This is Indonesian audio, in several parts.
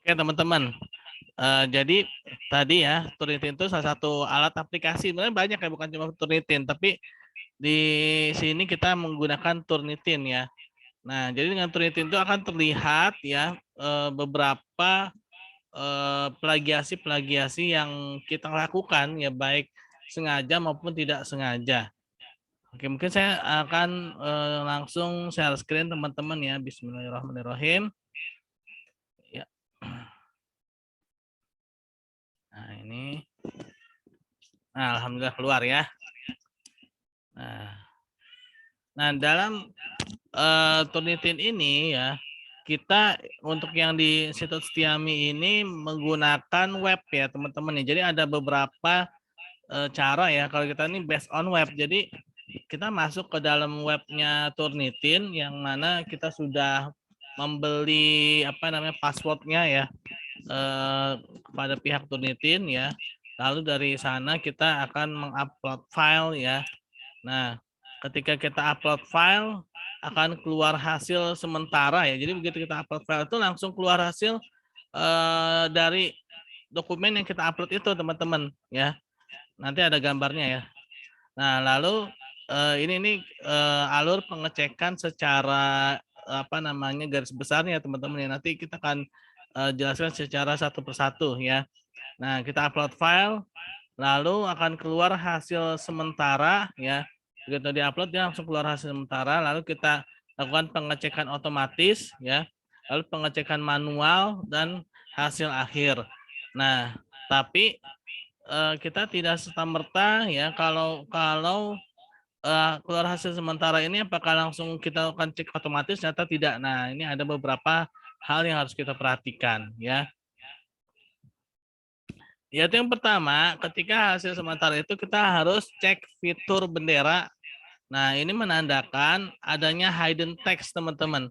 Oke teman-teman, jadi tadi ya Turnitin itu salah satu alat aplikasi. Sebenarnya banyak ya, bukan cuma Turnitin, tapi di sini kita menggunakan Turnitin ya. Nah, jadi dengan Turnitin itu akan terlihat ya beberapa plagiasi-plagiasi yang kita lakukan ya, baik sengaja maupun tidak sengaja. Oke, mungkin saya akan langsung share screen teman-teman ya. Bismillahirrahmanirrahim. Ya. Nah, ini. Nah, alhamdulillah keluar ya. Nah, dalam Turnitin ini ya, kita untuk yang di situs Setiami ini menggunakan web ya teman-teman ya. Jadi ada beberapa cara ya, kalau kita ini based on web. Jadi kita masuk ke dalam webnya Turnitin yang mana kita sudah membeli apa namanya passwordnya ya kepada pihak Turnitin ya. Lalu dari sana kita akan mengupload file ya. Nah, ketika kita upload file akan keluar hasil sementara ya. Jadi begitu kita upload file itu langsung keluar hasil dari dokumen yang kita upload itu teman-teman ya. Nanti ada gambarnya ya. Nah, lalu ini alur pengecekan secara apa namanya garis besarnya teman-teman ya. Nanti kita akan jelaskan secara satu persatu ya. Nah, kita upload file, lalu akan keluar hasil sementara ya. Begitu diupload dia langsung keluar hasil sementara, lalu kita lakukan pengecekan otomatis ya. Lalu pengecekan manual dan hasil akhir. Nah, tapi kita tidak serta-merta ya kalau keluar hasil sementara ini apakah langsung kita akan cek otomatis, ternyata tidak. Nah, ini ada beberapa hal yang harus kita perhatikan ya. Yaitu yang pertama, ketika hasil sementara itu kita harus cek fitur bendera. Nah, ini menandakan adanya hidden text, teman-teman.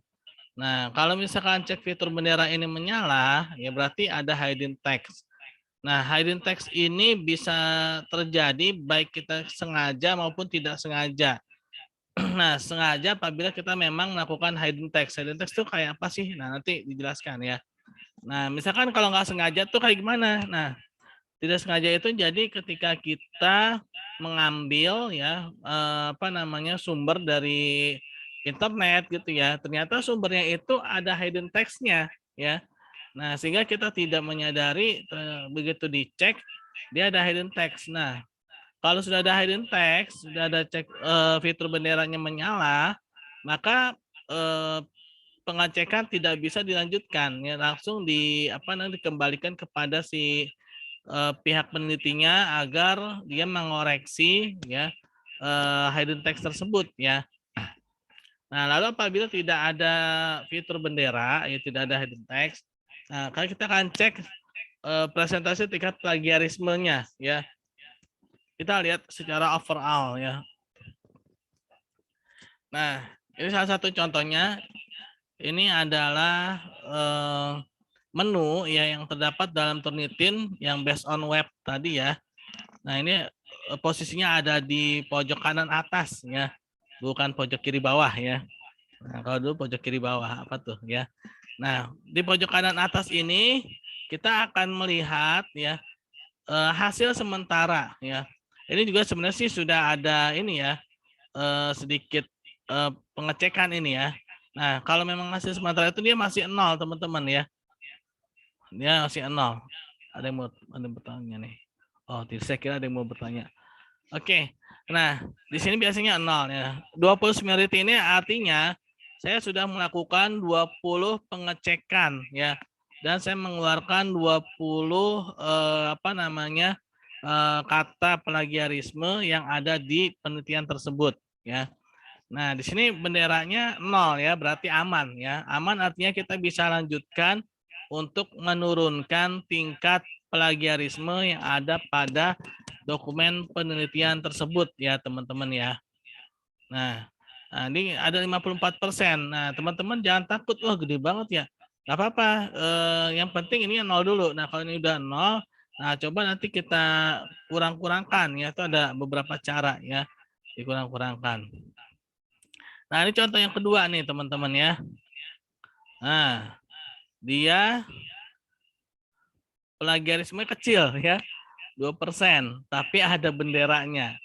Nah, kalau misalkan cek fitur bendera ini menyala, ya berarti ada hidden text. Nah, hidden text ini bisa terjadi baik kita sengaja maupun tidak sengaja. Nah, sengaja apabila kita memang melakukan hidden text. Hidden text itu kayak apa sih? Nah, nanti dijelaskan ya. Nah, misalkan kalau nggak sengaja tuh kayak gimana? Nah, tidak sengaja itu jadi ketika kita mengambil ya apa namanya sumber dari internet gitu ya, ternyata sumbernya itu ada hidden text-nya ya. Nah, sehingga kita tidak menyadari begitu dicek dia ada hidden text. Nah, kalau sudah ada hidden text, sudah ada cek fitur benderanya menyala, maka pengecekan tidak bisa dilanjutkan ya, langsung di apa namanya dikembalikan kepada si pihak penelitinya agar dia mengoreksi ya hidden text tersebut ya. Nah, lalu apabila tidak ada fitur bendera, ya tidak ada hidden text, nah kan kita akan cek presentasi tingkat plagiarismenya ya. Kita lihat secara overall ya. Nah, ini salah satu contohnya. Ini adalah menu ya yang terdapat dalam Turnitin yang based on web tadi ya. Nah, ini posisinya ada di pojok kanan atas ya, bukan pojok kiri bawah ya. Nah, kalau dulu pojok kiri bawah apa tuh ya. Nah, di pojok kanan atas ini kita akan melihat ya hasil sementara ya. Ini juga sebenarnya sih sudah ada ini ya sedikit pengecekan ini ya. Nah, kalau memang hasil sementara itu dia masih nol teman-teman ya. Dia masih nol. Ada yang bertanya nih. Oh, saya kira ada yang mau bertanya. Oke. Nah, di sini biasanya nol ya. 20 similarity ini artinya saya sudah melakukan 20 pengecekan ya. Dan saya mengeluarkan 20 apa namanya? Kata plagiarisme yang ada di penelitian tersebut ya. Nah, di sini benderanya nol ya, berarti aman ya. Aman artinya kita bisa lanjutkan untuk menurunkan tingkat plagiarisme yang ada pada dokumen penelitian tersebut ya, teman-teman ya. Nah, ini ada 54%. Nah, teman-teman jangan takut, wah gede banget ya. Gak apa-apa, yang penting ini nol dulu. Nah, kalau ini udah nol, nah coba nanti kita kurang-kurangkan ya. Itu ada beberapa cara ya, dikurang-kurangkan. Nah, ini contoh yang kedua nih, teman-teman ya. Nah, dia plagiarisme kecil ya, 2%, tapi ada benderanya.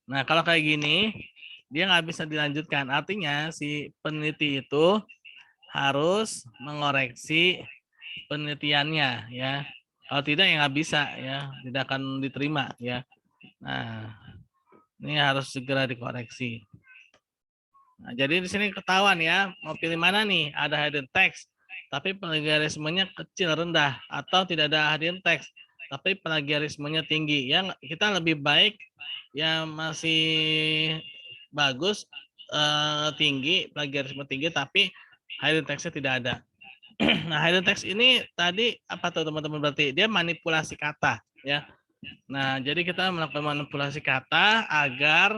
Nah, kalau kayak gini, dia nggak bisa dilanjutkan. Artinya si peneliti itu harus mengoreksi penelitiannya ya. Kalau tidak ya nggak bisa ya, tidak akan diterima ya. Nah, ini harus segera dikoreksi. Nah, jadi di sini ketahuan ya, mau pilih mana nih? Ada hidden text, tapi plagiarismenya kecil rendah, atau tidak ada hidden text, tapi plagiarismenya tinggi. Yang kita lebih baik yang masih bagus tinggi, plagiarisme tinggi, tapi hidden text-nya tidak ada. Nah, hidden text ini tadi apa tuh teman-teman, berarti dia manipulasi kata ya. Nah, jadi kita melakukan manipulasi kata agar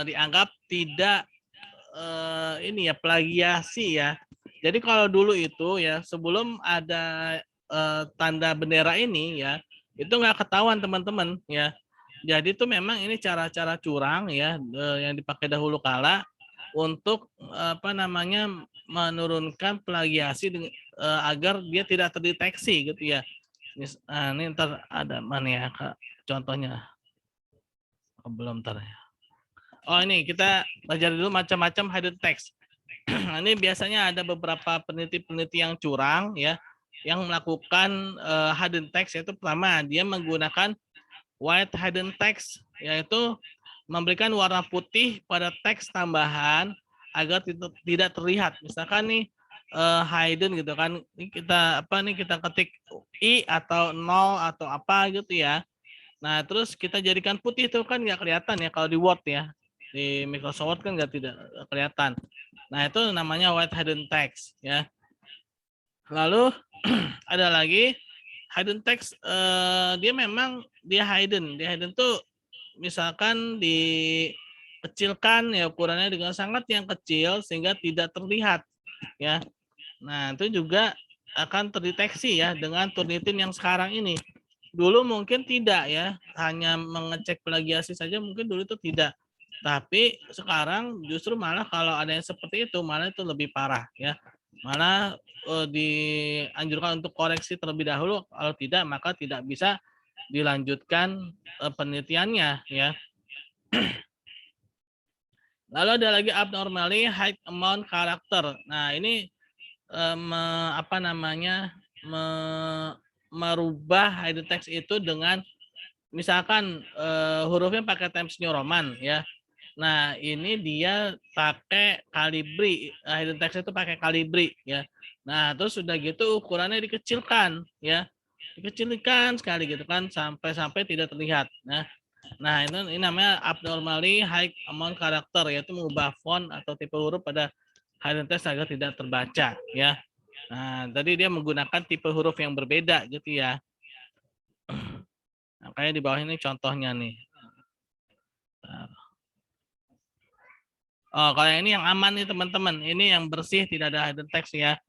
dianggap tidak ini ya plagiasi ya. Jadi kalau dulu itu ya sebelum ada tanda bendera ini ya, itu nggak ketahuan teman-teman ya. Jadi itu memang ini cara-cara curang ya yang dipakai dahulu kala untuk apa namanya menurunkan plagiasi agar dia tidak terdeteksi gitu ya. Ini ntar ada mana ya Kak, contohnya. Oh, belum ntar ya. Oh ini kita belajar dulu macam-macam hidden text. Ini biasanya ada beberapa peneliti-peneliti yang curang ya, yang melakukan hidden text. Yaitu pertama dia menggunakan white hidden text, yaitu memberikan warna putih pada teks tambahan agar tidak terlihat. Misalkan nih hidden gitu kan, ini kita apa nih kita ketik i atau nol atau apa gitu ya. Nah terus kita jadikan putih itu kan nggak kelihatan ya kalau di Word ya, di Microsoft Word kan tidak kelihatan. Nah itu namanya white hidden text ya. Lalu ada lagi hidden text, dia memang dia hidden tuh misalkan dikecilkan ya ukurannya dengan sangat yang kecil sehingga tidak terlihat ya. Nah itu juga akan terdeteksi ya dengan Turnitin yang sekarang ini. Dulu mungkin tidak ya, hanya mengecek plagiasi saja mungkin dulu itu tidak. Tapi sekarang justru malah kalau ada yang seperti itu malah itu lebih parah ya. Malah dianjurkan untuk koreksi terlebih dahulu, kalau tidak maka tidak bisa dilanjutkan penelitiannya ya. Lalu ada lagi abnormally high amount karakter. Nah, ini apa namanya? Merubah hidden text itu dengan misalkan hurufnya pakai Times New Roman ya. Nah, ini dia pakai Calibri, hidden text itu pakai Calibri ya. Nah, terus sudah gitu ukurannya dikecilkan ya. Dikecilkan sekali gitu kan sampai tidak terlihat. Nah, ini namanya abnormally high amount karakter, yaitu mengubah font atau tipe huruf pada hidden text agar tidak terbaca ya. Nah, tadi dia menggunakan tipe huruf yang berbeda gitu ya. Nah, kayak di bawah ini contohnya nih. Oh, kalau ini yang aman nih teman-teman. Ini yang bersih, tidak ada hidden text ya.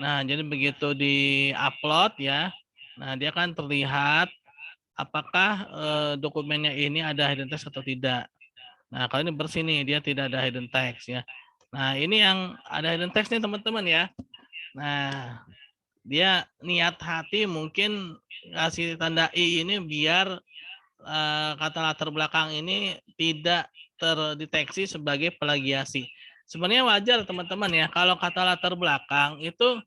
Nah, jadi begitu di-upload ya. Nah, dia kan terlihat apakah dokumennya ini ada hidden text atau tidak. Nah, kalau ini bersih nih, dia tidak ada hidden text ya. Nah, ini yang ada hidden text nih teman-teman ya. Nah, dia niat hati mungkin kasih tanda i ini biar kata latar belakang ini tidak terdeteksi sebagai plagiasi. Sebenarnya wajar teman-teman ya kalau kata latar belakang itu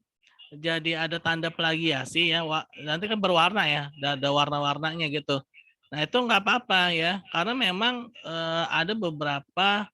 jadi ada tanda plagiasi ya, nanti kan berwarna ya, ada warna-warnanya gitu. Nah itu nggak apa-apa ya, karena memang ada beberapa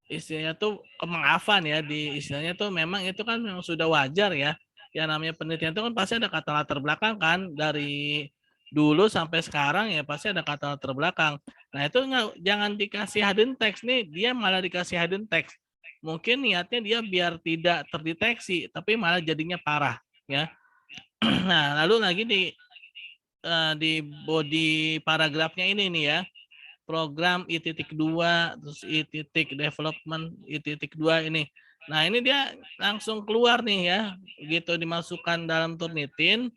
istilahnya tuh kemaafan ya, di istilahnya tuh memang itu kan memang sudah wajar ya. Yang namanya penelitian itu kan pasti ada kata latar belakang kan, dari dulu sampai sekarang ya pasti ada kata latar belakang. Nah itu jangan dikasih hidden text nih, dia malah dikasih hidden text. Mungkin niatnya dia biar tidak terdeteksi, tapi malah jadinya parah ya. Nah lalu lagi di body paragrafnya ini nih ya, program I.2 terus I.development I.2 ini. Nah, ini dia langsung keluar nih ya. Begitu dimasukkan dalam Turnitin.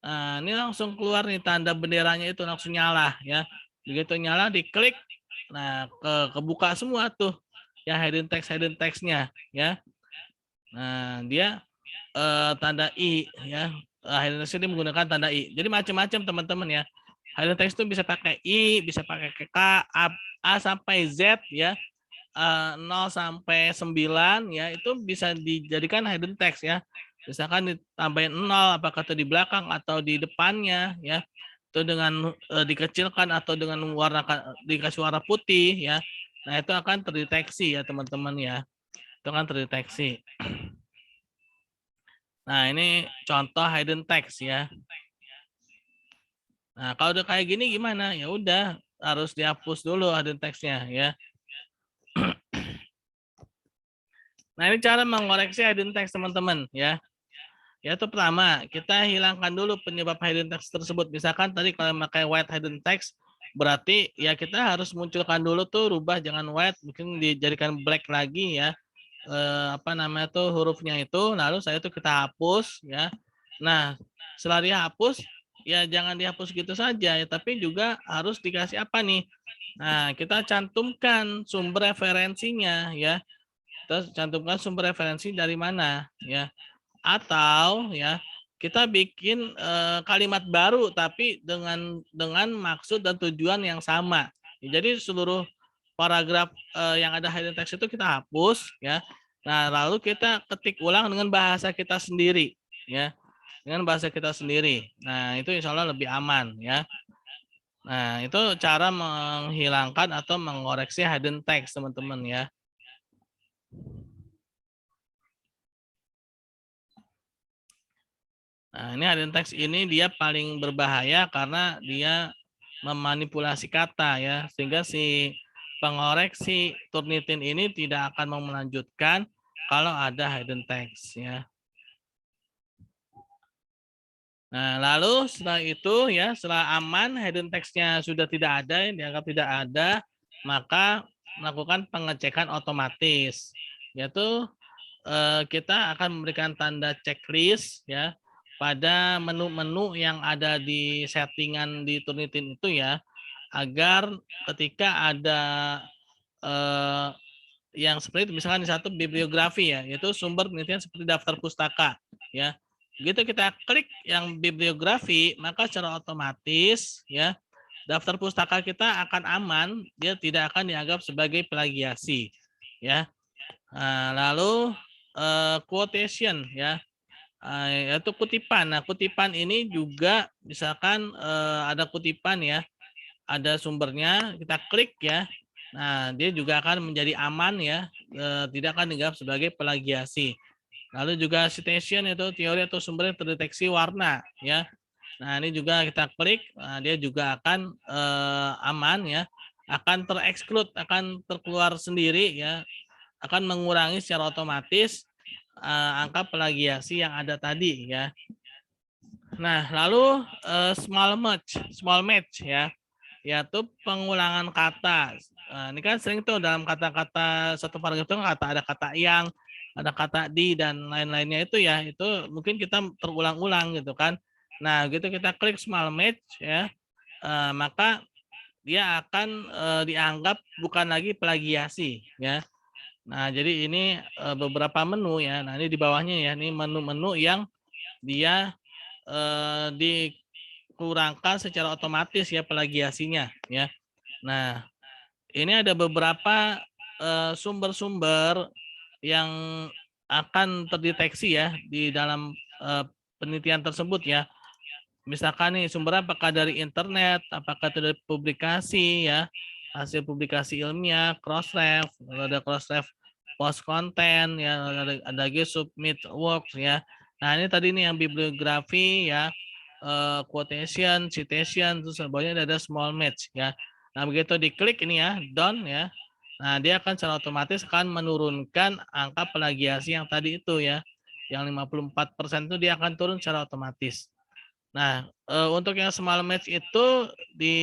Nah, ini langsung keluar nih tanda benderanya itu langsung nyala ya. Begitu nyala diklik. Nah, kebuka semua tuh ya hidden text-nya ya. Nah, dia tanda I ya. hidden text ini menggunakan tanda I. Jadi macam-macam teman-teman ya. Hidden text itu bisa pakai I, bisa pakai K, A sampai Z ya. 0 sampai 9 ya, itu bisa dijadikan hidden text ya. Misalkan ditambahin 0 apakah itu di belakang atau di depannya ya. Itu dengan dikecilkan atau dengan warna dikasih warna putih ya. Nah, itu akan terdeteksi ya teman-teman ya. Itu akan terdeteksi. Nah, ini contoh hidden text ya. Nah, kalau udah kayak gini gimana? Ya udah, harus dihapus dulu hidden text-nya ya. Nah, ini cara mengoreksi hidden text teman-teman ya. Yaitu pertama, kita hilangkan dulu penyebab hidden text tersebut. Misalkan tadi kalau pakai white hidden text, berarti ya kita harus munculkan dulu tuh rubah jangan white, mungkin dijadikan black lagi ya. Apa namanya tuh hurufnya itu, lalu saya tuh kita hapus ya. Nah, setelah dihapus, ya jangan dihapus gitu saja ya, tapi juga harus dikasih apa nih? Nah, kita cantumkan sumber referensinya ya. Kita cantumkan sumber referensi dari mana ya. Atau ya kita bikin kalimat baru tapi dengan maksud dan tujuan yang sama. Jadi seluruh paragraf yang ada hidden text itu kita hapus ya. Nah, lalu kita ketik ulang dengan bahasa kita sendiri ya. Dengan bahasa kita sendiri. Nah, itu insya Allah lebih aman ya. Nah, itu cara menghilangkan atau mengoreksi hidden text teman-teman ya. Nah, ini hidden text ini dia paling berbahaya karena dia memanipulasi kata ya, sehingga si pengoreksi Turnitin ini tidak akan mau melanjutkan kalau ada hidden text ya. Nah, lalu setelah itu ya, setelah aman hidden text-nya sudah tidak ada, dianggap tidak ada, maka melakukan pengecekan otomatis, yaitu kita akan memberikan tanda checklist ya pada menu-menu yang ada di settingan di Turnitin itu ya, agar ketika ada yang seperti itu, misalkan di satu bibliografi ya, yaitu sumber penelitian seperti daftar pustaka ya. Begitu kita klik yang bibliografi, maka secara otomatis ya daftar pustaka kita akan aman, dia tidak akan dianggap sebagai plagiasi ya. Nah, lalu quotation ya, yaitu kutipan. Nah, kutipan ini juga misalkan ada kutipan ya, ada sumbernya, kita klik ya. Nah, dia juga akan menjadi aman ya, tidak akan dianggap sebagai plagiasi. Lalu juga citation itu teori atau sumber yang terdeteksi warna ya. Nah, ini juga kita klik, nah, dia juga akan aman ya, akan terexclude, akan terkeluar sendiri ya, akan mengurangi secara otomatis angka plagiasi yang ada tadi ya. Nah, lalu small match ya, yaitu pengulangan kata. Nah, ini kan sering tuh dalam kata-kata satu paragraf itu ada kata yang, ada kata di dan lain-lainnya itu ya, itu mungkin kita terulang-ulang gitu kan. Nah, gitu kita klik small match ya, maka dia akan dianggap bukan lagi plagiasi ya. Nah, jadi ini beberapa menu ya. Nah, ini di bawahnya ya, ini menu-menu yang dia dikurangkan secara otomatis ya plagiasinya ya. Nah, ini ada beberapa sumber-sumber yang akan terdeteksi ya di dalam penelitian tersebut ya. Misalkan nih sumbernya apakah dari internet, apakah itu dari publikasi ya, hasil publikasi ilmiah, crossref, ada crossref post content ya, ada lagi submit works ya. Nah, ini tadi nih yang bibliografi ya, quotation, citation, terus bawahnya ada small match ya. Nah, begitu diklik ini ya, done ya. Nah, dia akan secara otomatis akan menurunkan angka plagiasi yang tadi itu ya. Yang 54% itu dia akan turun secara otomatis. Nah, untuk yang small match itu di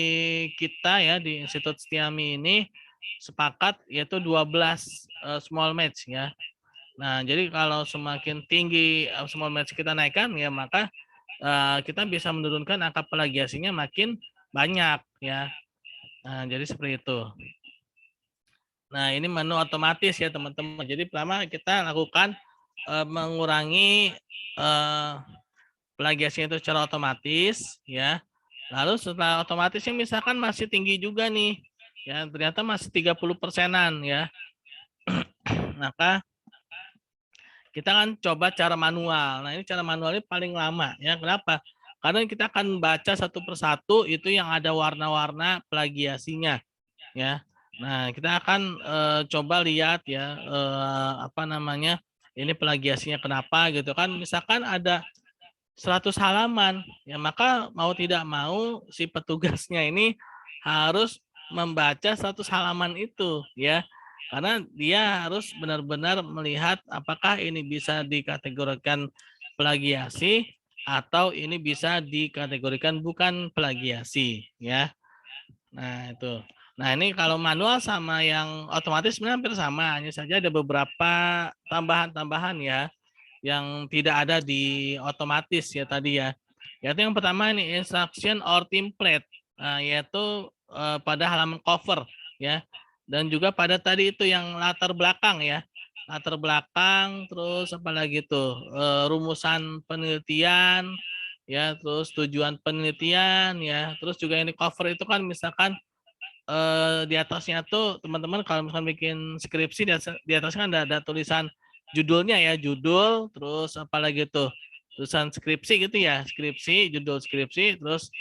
kita ya di Institut Setiami ini sepakat yaitu 12 small match ya. Nah, jadi kalau semakin tinggi small match kita naikkan ya maka kita bisa menurunkan angka plagiasinya makin banyak ya. Nah, jadi seperti itu. Nah, ini menu otomatis ya teman-teman. Jadi pertama kita lakukan mengurangi plagiasinya itu secara otomatis ya. Lalu setelah otomatisnya misalkan masih tinggi juga nih. Ya, ternyata masih 30%-an ya. Maka kita akan coba cara manual. Nah, ini cara manualnya paling lama ya. Kenapa? Karena kita akan baca satu persatu itu yang ada warna-warna plagiasinya ya. Nah, kita akan coba lihat ya apa namanya? Ini plagiasinya kenapa gitu kan. Misalkan ada 100 halaman ya, maka mau tidak mau si petugasnya ini harus membaca 100 halaman itu ya. Karena dia harus benar-benar melihat apakah ini bisa dikategorikan plagiasi atau ini bisa dikategorikan bukan plagiasi ya. Nah, itu. Nah, ini kalau manual sama yang otomatis sebenarnya hampir sama, hanya saja ada beberapa tambahan-tambahan ya yang tidak ada di otomatis ya tadi ya. Yaitu yang pertama ini instruction or template, yaitu pada halaman cover ya. Dan juga pada tadi itu yang latar belakang ya. Latar belakang, terus apa lagi tuh? Rumusan penelitian, ya, terus tujuan penelitian ya. Terus juga ini cover itu kan misalkan di atasnya tuh teman-teman kalau misalkan bikin skripsi di atasnya kan ada tulisan judulnya ya, judul, terus apalagi tuh tulisan skripsi gitu ya, skripsi, judul skripsi, terus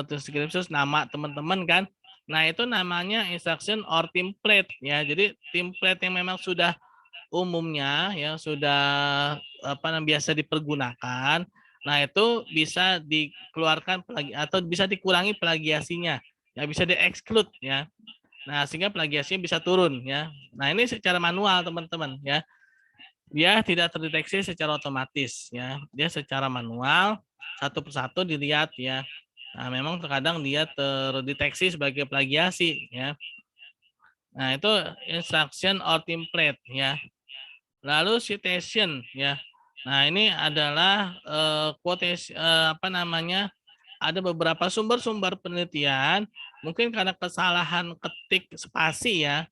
skripsi, terus nama teman-teman kan. Nah, itu namanya instruction or template ya. Jadi template yang memang sudah umumnya ya sudah apa namanya biasa dipergunakan. Nah, itu bisa dikeluarkan atau bisa dikurangi plagiasinya. Ya bisa di-exclude ya. Nah, sehingga plagiasinya bisa turun ya. Nah, ini secara manual teman-teman ya. Dia tidak terdeteksi secara otomatis ya. Dia secara manual satu persatu dilihat ya. Nah, memang terkadang dia terdeteksi sebagai plagiasi ya. Nah, itu instruction or template ya. Lalu citation ya. Nah, ini adalah quotation apa namanya? Ada beberapa sumber-sumber penelitian mungkin karena kesalahan ketik spasi ya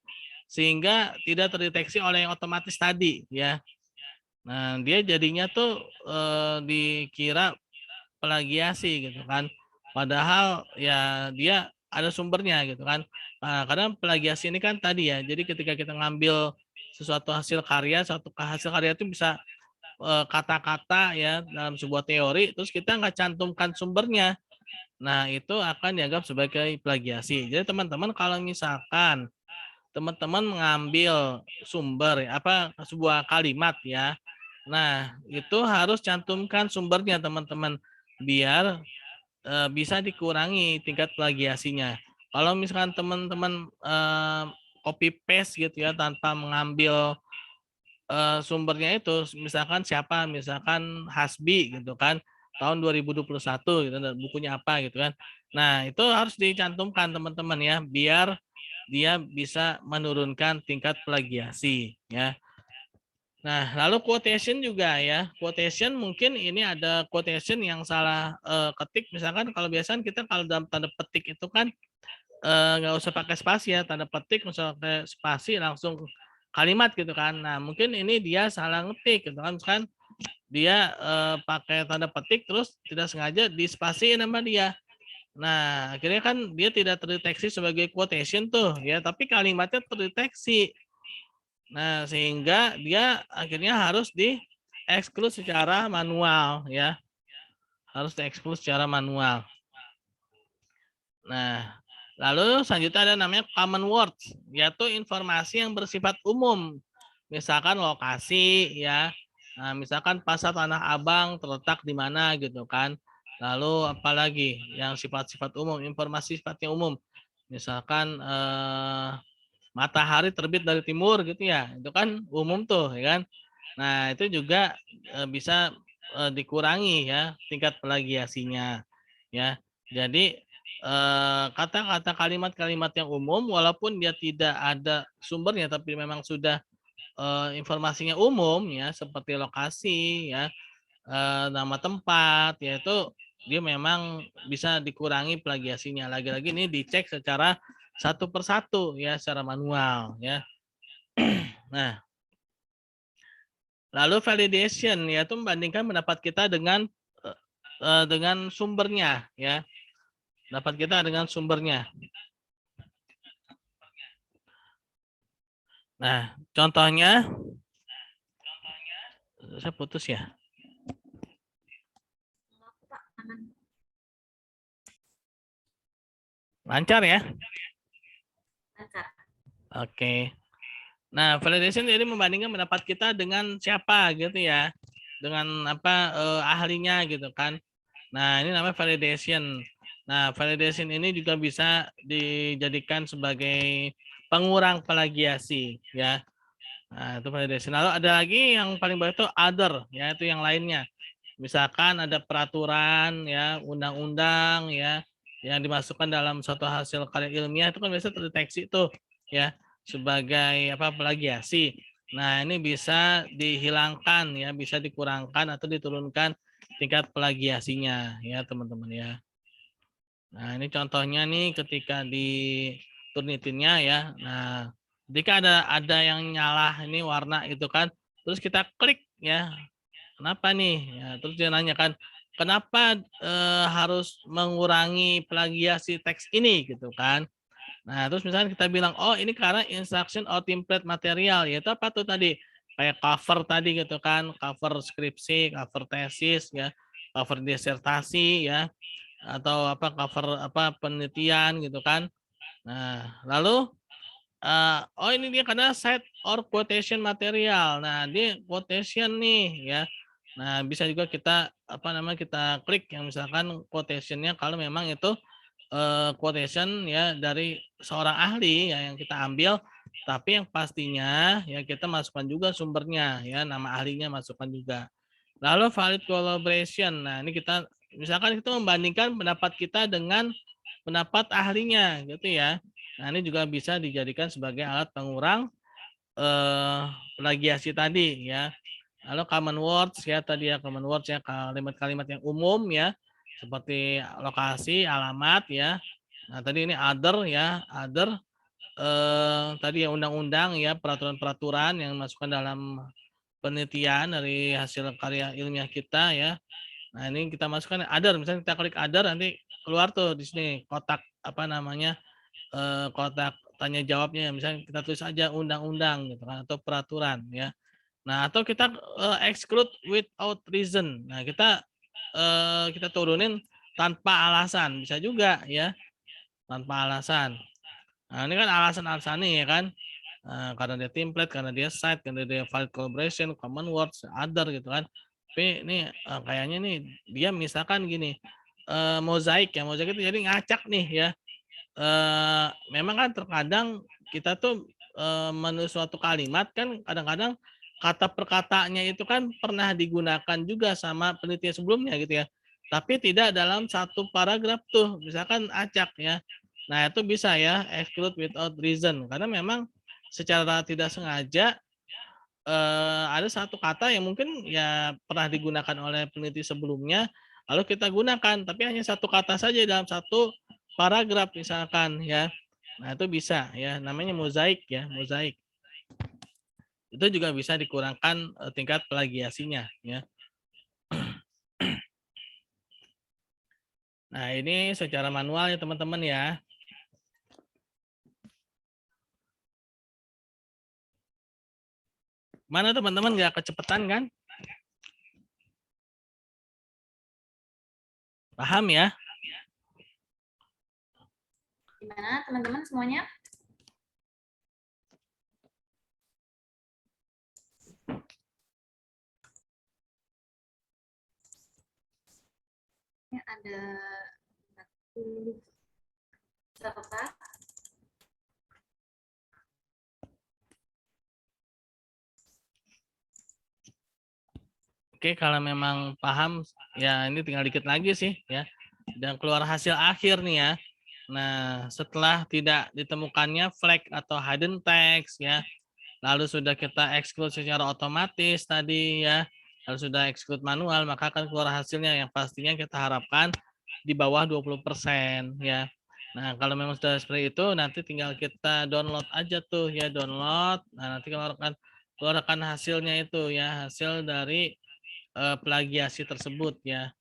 sehingga tidak terdeteksi oleh yang otomatis tadi ya. Nah, dia jadinya tuh dikira plagiasi gitu kan. Padahal ya dia ada sumbernya gitu kan. Nah, karena plagiasi ini kan tadi ya. Jadi ketika kita ngambil sesuatu hasil karya, suatu hasil karya itu bisa kata-kata ya dalam sebuah teori, terus kita nggak cantumkan sumbernya. Nah, itu akan dianggap sebagai plagiasi. Jadi teman-teman kalau misalkan teman-teman mengambil sumber apa sebuah kalimat ya. Nah, itu harus cantumkan sumbernya teman-teman biar bisa dikurangi tingkat plagiasinya. Kalau misalkan teman-teman copy paste gitu ya tanpa mengambil sumbernya itu misalkan Hasbi gitu kan tahun 2021 gitu dan bukunya apa gitu kan. Nah, itu harus dicantumkan teman-teman ya biar dia bisa menurunkan tingkat plagiasi ya. Nah, lalu quotation juga ya. Quotation mungkin ini ada quotation yang salah ketik misalkan kalau biasanya kita kalau dalam tanda petik itu kan nggak usah pakai spasi ya, tanda petik misalnya pakai spasi langsung kalimat gitu kan. Nah, mungkin ini dia salah ngetik gitu kan. Misalkan dia pakai tanda petik terus tidak sengaja dispasiin sama dia. Nah, akhirnya kan dia tidak terdeteksi sebagai quotation tuh ya, tapi kalimatnya terdeteksi. Nah, sehingga dia akhirnya harus di-exclude secara manual ya. Harus di-exclude secara manual. Nah, lalu selanjutnya ada namanya common words, yaitu informasi yang bersifat umum. Misalkan lokasi ya. Nah, misalkan pasar Tanah Abang terletak di mana gitu kan. Lalu apalagi yang sifat-sifat umum, informasi sifatnya umum. Misalkan matahari terbit dari timur gitu ya. Itu kan umum tuh ya kan. Nah, itu juga bisa dikurangi ya tingkat plagiasinya ya. Jadi kata-kata kalimat-kalimat yang umum walaupun dia tidak ada sumbernya tapi memang sudah informasinya umum ya seperti lokasi ya, nama tempat ya itu dia memang bisa dikurangi plagiasinya. Lagi-lagi ini dicek secara satu persatu ya secara manual ya. Nah, lalu validation yaitu membandingkan pendapat kita dengan dengan sumbernya ya. Dapat kita dengan sumbernya. Nah, contohnya saya putus ya. Lancar ya? Lancar. Oke. Nah, validation jadi membandingkan pendapat kita dengan siapa gitu ya. Dengan apa ahlinya gitu kan. Nah, ini namanya validation. Nah, validation ini juga bisa dijadikan sebagai pengurang plagiasi ya. Nah, itu validation. Lalu ada lagi yang paling bawah itu other ya, itu yang lainnya. Misalkan ada peraturan ya, undang-undang ya yang dimasukkan dalam suatu hasil karya ilmiah itu kan biasa terdeteksi tuh ya sebagai apa plagiasi. Nah, ini bisa dihilangkan ya, bisa dikurangkan atau diturunkan tingkat plagiasinya ya, teman-teman ya. Nah, ini contohnya nih ketika di Turnitinnya ya. Nah, ketika ada yang nyala ini warna itu kan, terus kita klik ya. Kenapa nih? Ya, terus dia nanya kan, kenapa harus mengurangi plagiasi teks ini gitu kan? Nah, terus misalnya kita bilang, oh ini karena instruction or template material, yaitu apa tuh tadi? Kayak cover tadi gitu kan, cover skripsi, cover tesis ya, cover disertasi ya, atau apa cover apa penelitian gitu kan. Nah, lalu oh ini dia karena set or quotation material. Nah, dia quotation nih ya. Nah, bisa juga kita apa namanya kita klik yang misalkan quotationnya kalau memang itu quotation ya dari seorang ahli ya yang kita ambil, tapi yang pastinya ya kita masukkan juga sumbernya ya, nama ahlinya masukkan juga. Lalu valid collaboration. Nah, ini kita misalkan kita membandingkan pendapat kita dengan pendapat ahlinya gitu ya. Nah, ini juga bisa dijadikan sebagai alat pengurang plagiasi tadi ya. Lalu common words ya tadi ya common words ya kalimat-kalimat yang umum ya seperti lokasi, alamat ya. Nah, tadi ini other ya, other tadi ya undang-undang ya, peraturan-peraturan yang masukkan dalam penelitian dari hasil karya ilmiah kita ya. Nah, ini kita masukkan other, misalnya kita klik other nanti keluar tuh di sini kotak apa namanya kotak tanya jawabnya misalnya kita tulis aja undang-undang gitu kan atau peraturan ya. Nah, atau kita exclude without reason. Nah, kita turunin tanpa alasan bisa juga ya, tanpa alasan. Nah, ini kan alasan-alasannya ya kan. Karena dia template, karena dia site, karena dia valid collaboration, common words, other gitu kan. Tapi ini kayaknya nih dia misalkan gini, mozaik ya, mozaik itu jadi ngacak nih ya. Memang kan terkadang kita tuh menulis suatu kalimat kan kadang-kadang kata per katanya itu kan pernah digunakan juga sama penelitian sebelumnya gitu ya. Tapi tidak dalam satu paragraf tuh, misalkan acak ya. Nah, itu bisa ya exclude without reason karena memang secara tidak sengaja ada satu kata yang mungkin ya pernah digunakan oleh peneliti sebelumnya, lalu kita gunakan, tapi hanya satu kata saja dalam satu paragraf misalkan ya. Nah, itu bisa ya, namanya mozaik ya, mozaik. Itu juga bisa dikurangkan tingkat plagiasinya ya. Nah, ini secara manual ya teman-teman ya. Mana teman-teman nggak kecepatan kan? Paham ya? Gimana teman-teman semuanya? Ini ada peserta. Oke, kalau memang paham ya ini tinggal dikit lagi sih ya. Dan keluar hasil akhir nih ya. Nah, setelah tidak ditemukannya flag atau hidden text ya, lalu sudah kita exclude secara otomatis tadi ya, lalu sudah exclude manual, maka akan keluar hasilnya yang pastinya kita harapkan di bawah 20% ya. Nah, kalau memang sudah seperti itu, nanti tinggal kita download aja tuh ya, download. Nah, nanti keluarkan hasilnya itu ya, hasil dari plagiasi tersebut ya.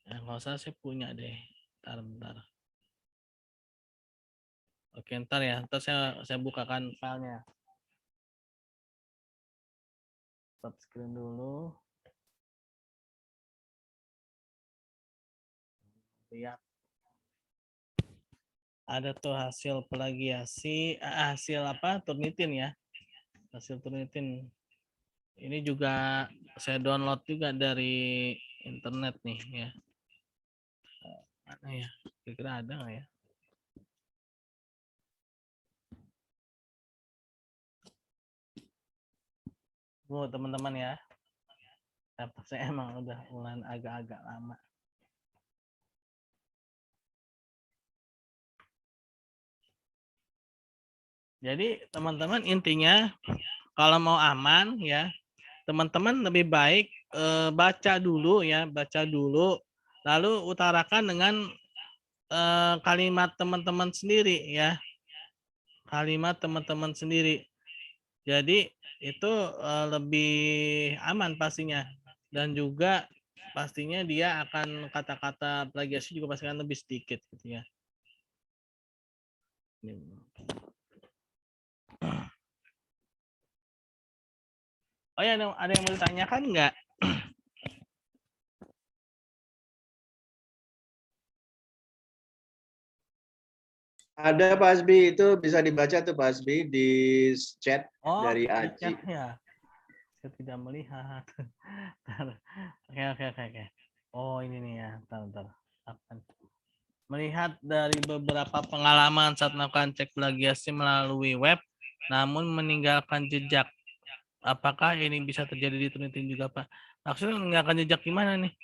Kalau saya punya deh. Bentar. Oke, ntar ya. Ntar saya bukakan filenya. Stop screen dulu. Lihat. Ada tuh hasil plagiasi, hasil apa? Turnitin ya. Hasil Turnitin. Ini juga saya download juga dari internet nih ya. Mana ya? Kira-kira ada nggak ya? Teman-teman ya. Saya emang udah ulan agak-agak lama. Jadi teman-teman intinya kalau mau aman ya, teman-teman lebih baik baca dulu ya, lalu utarakan dengan kalimat teman-teman sendiri ya, kalimat teman-teman sendiri. Jadi itu lebih aman pastinya, dan juga pastinya dia akan kata-kata plagiasi juga pasti akan lebih sedikit gitu ya. Oh ya, ada yang mau ditanyakan nggak? Ada Pak Hasbi, itu bisa dibaca tuh Pak Hasbi di chat dari Aji. Ya. Saya tidak melihat. Oke. Oh ini nih ya, bentar. Akan melihat dari beberapa pengalaman saat melakukan cek plagiasi melalui web, namun meninggalkan jejak. Apakah ini bisa terjadi di Turnitin juga, Pak? Maksudnya meninggalkan jejak gimana nih?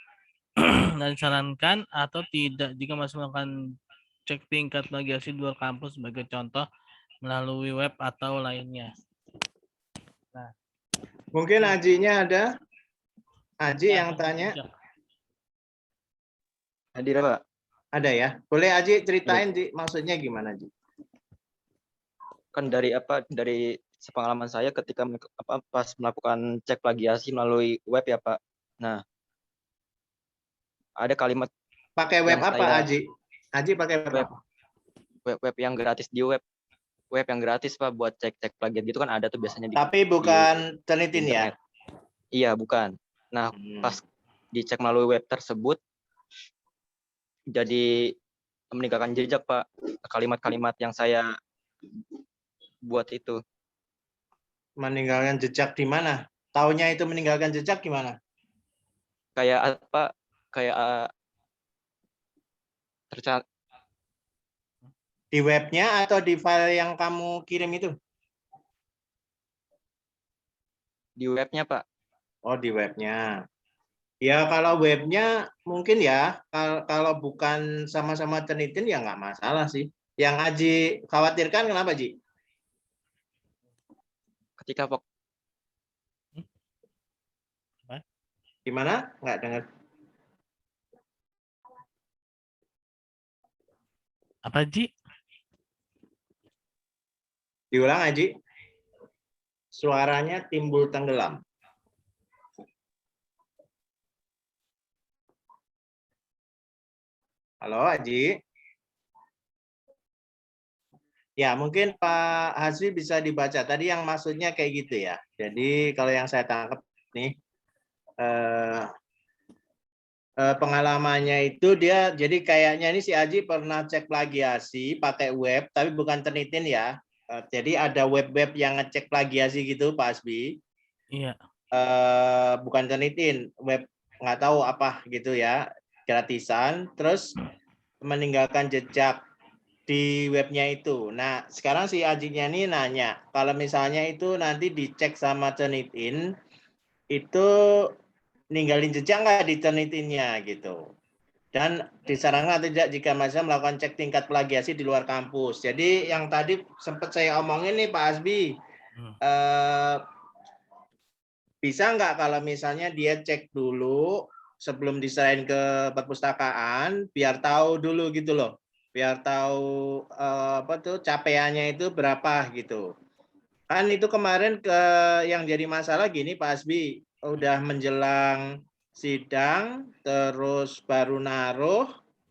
Dan disarankan atau tidak jika masih melakukan cek tingkat plagiasi di luar kampus sebagai contoh melalui web atau lainnya. Nah, mungkin Ajinya ada? Aji yang tanya? Hadir, Pak. Ada ya? Boleh Aji ceritain maksudnya gimana, Ji? Kan dari sepengalaman saya ketika pas melakukan cek plagiasi melalui web ya, Pak. Nah, ada kalimat pakai web apa, Aji? Aji pakai web apa? Web yang gratis, di web yang gratis, Pak, buat cek plagiat gitu kan ada tuh biasanya di. Tapi bukan Turnitin ya? Iya, bukan. Nah, pas dicek melalui web tersebut jadi meninggalkan jejak, Pak. Kalimat-kalimat yang saya buat itu. Meninggalkan jejak di mana? Taunya itu meninggalkan jejak gimana? Kayak apa? Kayak tercatat di webnya atau di file yang kamu kirim itu? Di webnya, Pak. Oh, di webnya. Ya, kalau webnya mungkin ya, kalau bukan sama-sama Turnitin ya nggak masalah sih. Yang Aji khawatirkan kenapa, Ji? Ketika gimana? Nggak dengar. Apa, Ji? Diulang, Aji. Suaranya timbul tenggelam. Halo, Aji. Ya, mungkin Pak Hasbi bisa dibaca. Tadi yang maksudnya kayak gitu ya. Jadi kalau yang saya tangkap nih, pengalamannya itu dia, jadi kayaknya ini si Aji pernah cek plagiasi pakai web, tapi bukan Turnitin ya. Jadi ada web-web yang ngecek plagiasi gitu, Pak Hasbi. Iya. Bukan Turnitin, web nggak tahu apa gitu ya, gratisan. Terus meninggalkan jejak di webnya itu. Nah, sekarang si Ajinya ini nanya, kalau misalnya itu nanti dicek sama Turnitin, itu ninggalin jejak nggak di Turnitinnya gitu. Dan disarankan tidak jika masih melakukan cek tingkat plagiasi di luar kampus. Jadi yang tadi sempat saya omongin nih Pak Hasbi, bisa nggak kalau misalnya dia cek dulu sebelum diserahin ke perpustakaan, biar tahu dulu gitu loh. Biar tahu apa tuh capaiannya itu berapa gitu. Kan itu kemarin yang jadi masalah gini Pak Hasbi, udah menjelang sidang, terus baru naruh,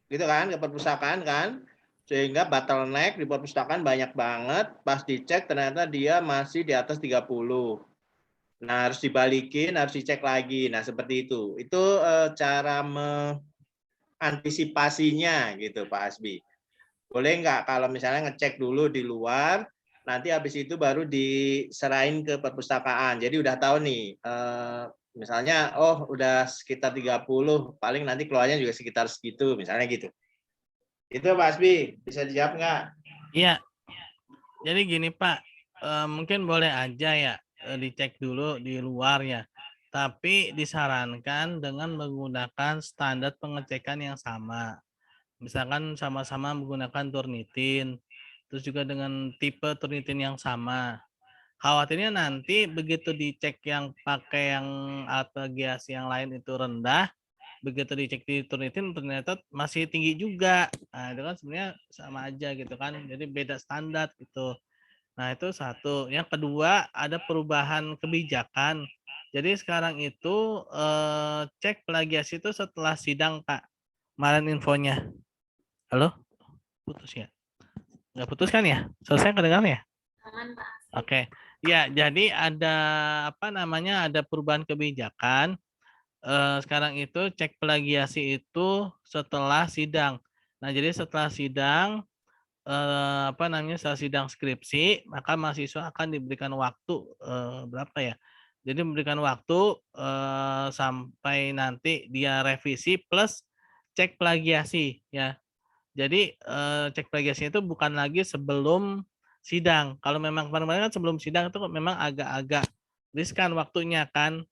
gitu kan, ke perpustakaan kan, sehingga bottleneck di perpustakaan banyak banget, pas dicek ternyata dia masih di atas 30. Nah, harus dibalikin, harus dicek lagi. Nah, seperti itu. Itu cara mengantisipasinya gitu, Pak Asbi. Boleh nggak kalau misalnya ngecek dulu di luar, nanti habis itu baru diserahin ke perpustakaan. Jadi udah tahu nih, misalnya, oh udah sekitar 30, paling nanti keluarnya juga sekitar segitu, misalnya gitu. Itu Pak Asbi, bisa dijawab nggak? Iya, jadi gini Pak, mungkin boleh aja ya dicek dulu di luar ya. Tapi disarankan dengan menggunakan standar pengecekan yang sama. Misalkan sama-sama menggunakan Turnitin, terus juga dengan tipe Turnitin yang sama. Khawatirnya nanti begitu dicek yang pakai yang alat plagiasi yang lain itu rendah, begitu dicek di Turnitin ternyata masih tinggi juga. Nah, itu kan sebenarnya sama aja gitu kan. Jadi beda standar gitu. Nah, itu satu. Yang kedua, ada perubahan kebijakan. Jadi sekarang itu cek plagiasi itu setelah sidang, Kak. Kemarin infonya. Halo? Putus ya? Nggak putus kan ya? Selesai kedengaran ya? Aman, Pak Asbi. Oke. Ya, jadi ada apa namanya? Ada perubahan kebijakan. Sekarang itu cek plagiasi itu setelah sidang. Nah, jadi setelah sidang apa namanya? Setelah sidang skripsi, maka mahasiswa akan diberikan waktu berapa ya? Jadi memberikan waktu sampai nanti dia revisi plus cek plagiasi ya. Jadi cek plagiasinya itu bukan lagi sebelum sidang. Kalau memang kemarin-kemarin kan sebelum sidang itu memang agak-agak riskan waktunya kan,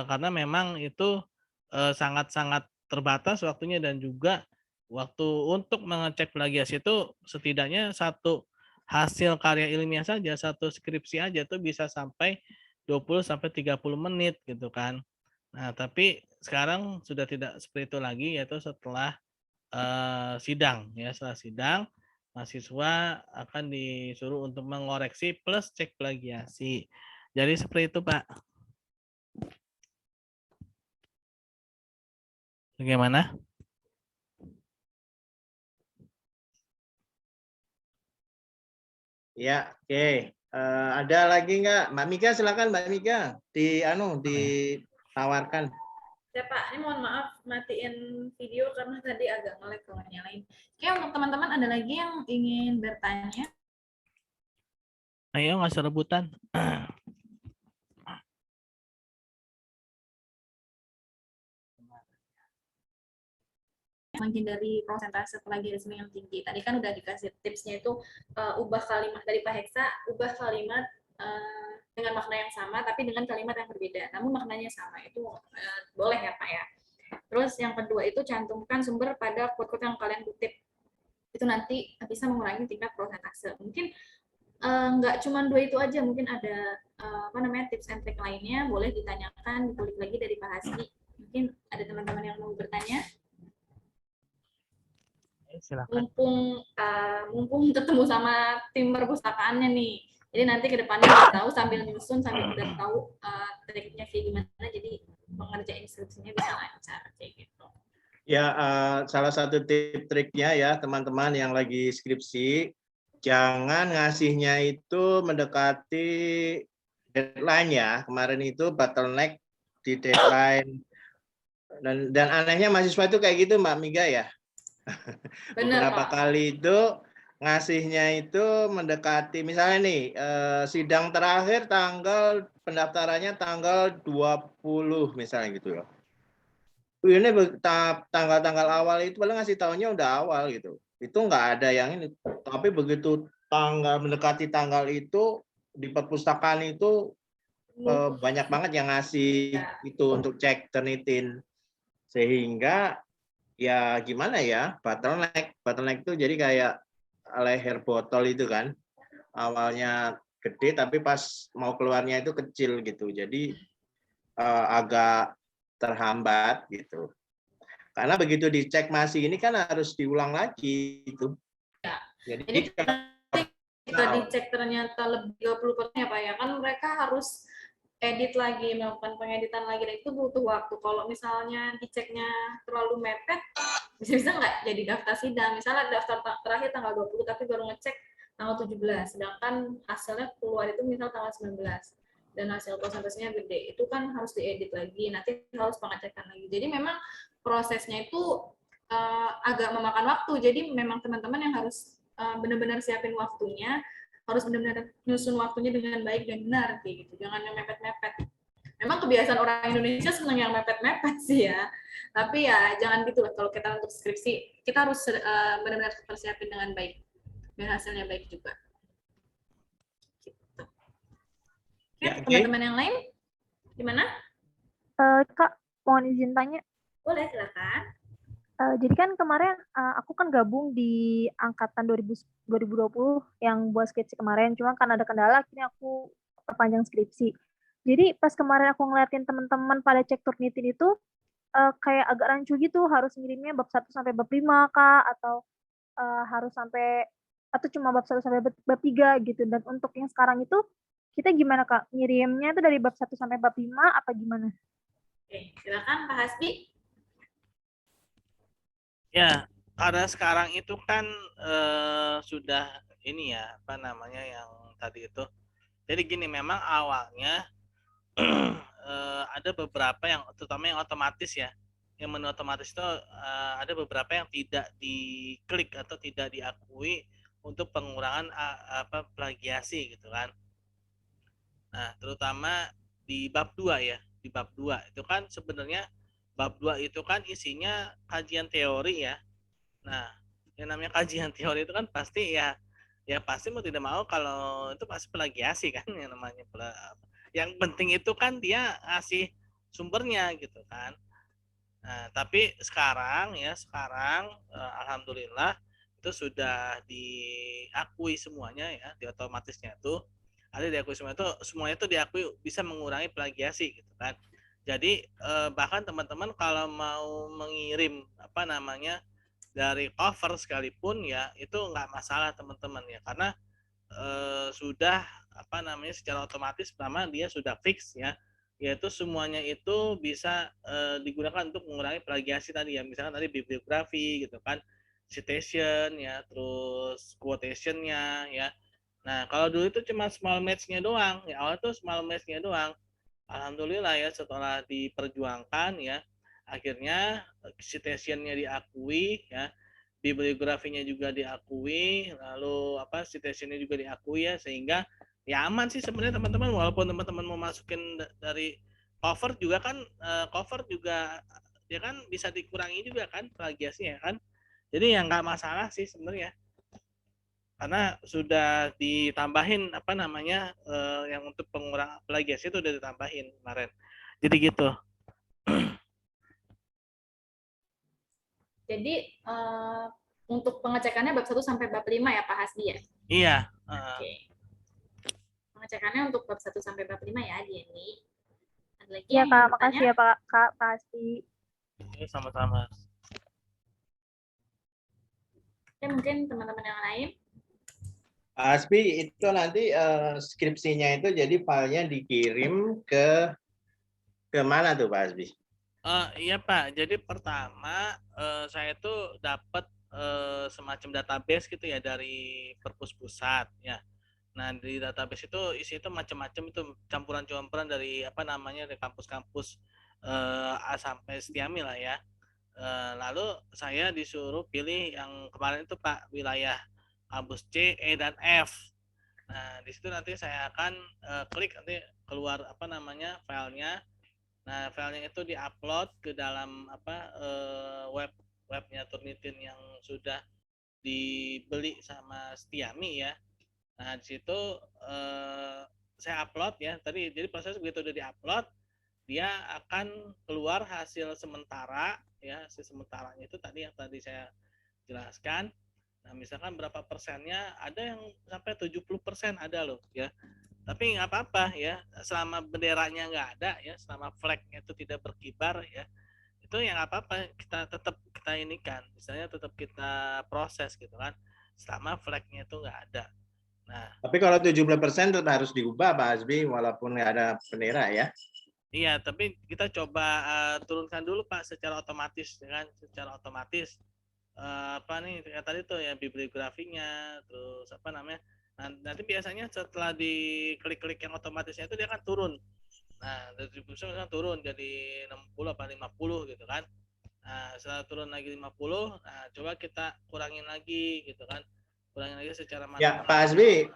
karena memang itu sangat-sangat terbatas waktunya dan juga waktu untuk mengecek plagiasi itu setidaknya satu hasil karya ilmiah saja, satu skripsi aja tuh bisa sampai 20 sampai 30 menit gitu kan. Nah, tapi sekarang sudah tidak seperti itu lagi yaitu setelah sidang ya, setelah sidang mahasiswa akan disuruh untuk mengoreksi plus cek plagiasi. Jadi seperti itu, Pak. Bagaimana? Ya, oke. Ada lagi nggak? Mbak Mika, silakan Mbak Mika. Ditawarkan. Ya Pak, ini mohon maaf matiin video karena tadi agak nge-lag kalau nyalain. Oke, untuk teman-teman ada lagi yang ingin bertanya? Ayo nggak usah rebutan. Menghindari prosentase plagiarisme yang tinggi. Tadi kan udah dikasih tipsnya itu ubah kalimat dari Pak Heksa, ubah kalimat dengan makna yang sama tapi dengan kalimat yang berbeda. Namun maknanya sama. Itu boleh ya Pak ya. Terus yang kedua itu cantumkan sumber pada quote-quote yang kalian kutip. Itu nanti bisa mengurangi tingkat prosentase. Mungkin nggak cuma dua itu aja, mungkin ada apa namanya tips and trick lainnya, boleh ditanyakan, dikulik lagi dari Pak Hasbi. Mungkin ada teman-teman yang mau bertanya. Silakan. Mumpung ketemu sama tim perpustakaannya nih, jadi nanti kedepannya udah tahu sambil nyusun sambil udah tahu triknya kayak gimana, jadi mengerjain instruksinya bisa lancar kayak gitu. Ya, salah satu triknya ya teman-teman yang lagi skripsi, jangan ngasihnya itu mendekati deadline ya. Kemarin itu bottleneck di deadline. Dan anehnya mahasiswa itu kayak gitu Mbak Miga ya. Bener, Beberapa Pak. kali itu ngasihnya itu mendekati, misalnya nih sidang terakhir pendaftarannya tanggal 20 misalnya gitu loh. Ini tanggal-tanggal awal itu paling ngasih tahunya udah awal gitu. Itu nggak ada yang ini. Tapi begitu mendekati tanggal itu di perpustakaan itu banyak banget yang ngasih itu untuk cek Turnitin. Sehingga ya gimana ya, bottleneck itu jadi kayak leher botol itu kan. Awalnya gede tapi pas mau keluarnya itu kecil gitu. Jadi agak terhambat gitu. Karena begitu dicek masih ini kan harus diulang lagi itu. Ya. Jadi kita dicek ternyata lebih 30% ya Pak ya, kan mereka harus edit lagi, melakukan pengeditan lagi, dan itu butuh waktu. Kalau misalnya diceknya terlalu mepet, bisa-bisa nggak jadi daftar sidang. Misalnya daftar terakhir tanggal 20, tapi baru ngecek tanggal 17, sedangkan hasilnya keluar itu misal tanggal 19, dan hasil konsentrasinya gede, itu kan harus diedit lagi, nanti harus pengecekan lagi. Jadi memang prosesnya itu agak memakan waktu, jadi memang teman-teman yang harus benar-benar siapin waktunya, harus benar-benar nyusun waktunya dengan baik dan benar, kayak gitu. Jangan yang mepet-mepet. Memang kebiasaan orang Indonesia senang yang mepet-mepet sih ya. Tapi ya jangan gitu lah. Kalau kita untuk skripsi, kita harus benar-benar persiapin dengan baik. Biar hasilnya baik juga. Gitu. Oke, Ya, oke. teman-teman yang lain, gimana? Kak, mohon izin tanya. Boleh, silakan. Jadi kan kemarin aku kan gabung di angkatan 2020 yang buat skripsi kemarin, cuma kan ada kendala akhirnya aku perpanjang skripsi. Jadi pas kemarin aku ngeliatin teman-teman pada cek Turnitin itu kayak agak rancu gitu, harus ngirimnya bab 1 sampai bab 5 Kak, atau harus sampai atau cuma bab 1 sampai bab 3 gitu. Dan untuk yang sekarang itu kita gimana Kak? Ngirimnya itu dari bab 1 sampai bab 5 apa gimana? Oke, silakan Pak Hasbi. Ya, karena sekarang itu kan sudah ini ya, apa namanya yang tadi itu. Jadi gini, memang awalnya ada beberapa yang, terutama yang otomatis ya, yang menu otomatis itu ada beberapa yang tidak diklik atau tidak diakui untuk pengurangan plagiasi gitu kan. Nah, terutama di bab 2 ya, di bab 2 itu kan sebenarnya bab 2 itu kan isinya kajian teori ya. Nah, yang namanya kajian teori itu kan pasti ya pasti mau tidak mau kalau itu pasti plagiasi kan yang namanya. Yang penting itu kan dia ngasih sumbernya gitu kan. Nah, tapi sekarang alhamdulillah itu sudah diakui semuanya ya, di otomatisnya itu ada diakui semuanya itu diakui bisa mengurangi plagiasi gitu kan. Jadi bahkan teman-teman kalau mau mengirim apa namanya dari cover sekalipun ya itu nggak masalah teman-teman ya, karena sudah apa namanya secara otomatis pertama dia sudah fix ya, yaitu semuanya itu bisa digunakan untuk mengurangi plagiasi tadi ya, misalkan tadi bibliografi gitu kan, citation ya, terus quotationnya ya. Nah kalau dulu itu cuma small match-nya doang ya, awal tuh small match-nya doang. Alhamdulillah ya setelah diperjuangkan ya, akhirnya citationnya diakui ya, bibliografinya juga diakui, lalu apa citationnya juga diakui ya, sehingga ya aman sih sebenarnya teman-teman, walaupun teman-teman mau masukin dari cover juga kan, cover juga ya kan bisa dikurangi juga kan plagiasinya kan, jadi ya nggak masalah sih sebenarnya karena sudah ditambahin apa namanya yang untuk pengurangan plagiasi itu udah ditambahin kemarin, jadi gitu. Jadi untuk pengecekannya bab 1 sampai bab 5 ya Pak Hasbi ya? Iya. Oke. Pengecekannya untuk bab 1 sampai bab 5 ya, Jenny. Ada lagi Iya yang Kak, ingin makasih bertanya? ya Pak Hasbi. Sama-sama. Oke, mungkin teman-teman yang lain. Aspi itu nanti skripsinya itu jadi filenya dikirim ke mana tuh Pak Aspi? Iya Pak, jadi pertama saya tuh dapat semacam database gitu ya dari Perpus Pusat ya. Nah di database itu isi itu macam-macam, itu campuran-campuran dari apa namanya dari kampus-kampus A sampai Setiami lah ya. Lalu saya disuruh pilih yang kemarin itu Pak, wilayah kampus C, E dan F. Nah di situ nanti saya akan klik nanti keluar apa namanya filenya. Nah, filenya itu diupload ke dalam apa webnya Turnitin yang sudah dibeli sama Setiami ya. Nah, di situ saya upload ya. Tadi jadi proses begitu udah diupload, dia akan keluar hasil sementara ya. Hasil sementaranya itu tadi yang tadi saya jelaskan. Nah, misalkan berapa persennya, ada yang sampai 70% ada loh ya. Tapi nggak apa-apa ya, selama benderanya nggak ada ya, selama flagnya itu tidak berkibar ya, itu ya nggak apa-apa, kita tetap kita ini kan, misalnya tetap kita proses gitu kan, selama flagnya itu nggak ada. Nah, Tapi kalau 70% tetap harus diubah Pak Hasbi walaupun nggak ada bendera ya. iya, tapi kita coba turunkan dulu Pak secara otomatis, kan? Secara otomatis apa nih kayak tadi tuh ya bibliografinya, terus apa namanya? Nanti biasanya setelah diklik-klik yang otomatisnya itu dia akan turun. Nah, dari misalnya turun jadi 60 apa 50 gitu kan. Nah, setelah turun lagi 50, nah coba kita kurangin lagi gitu kan. Kurangin lagi secara Ya, manual. Pak Hasbi,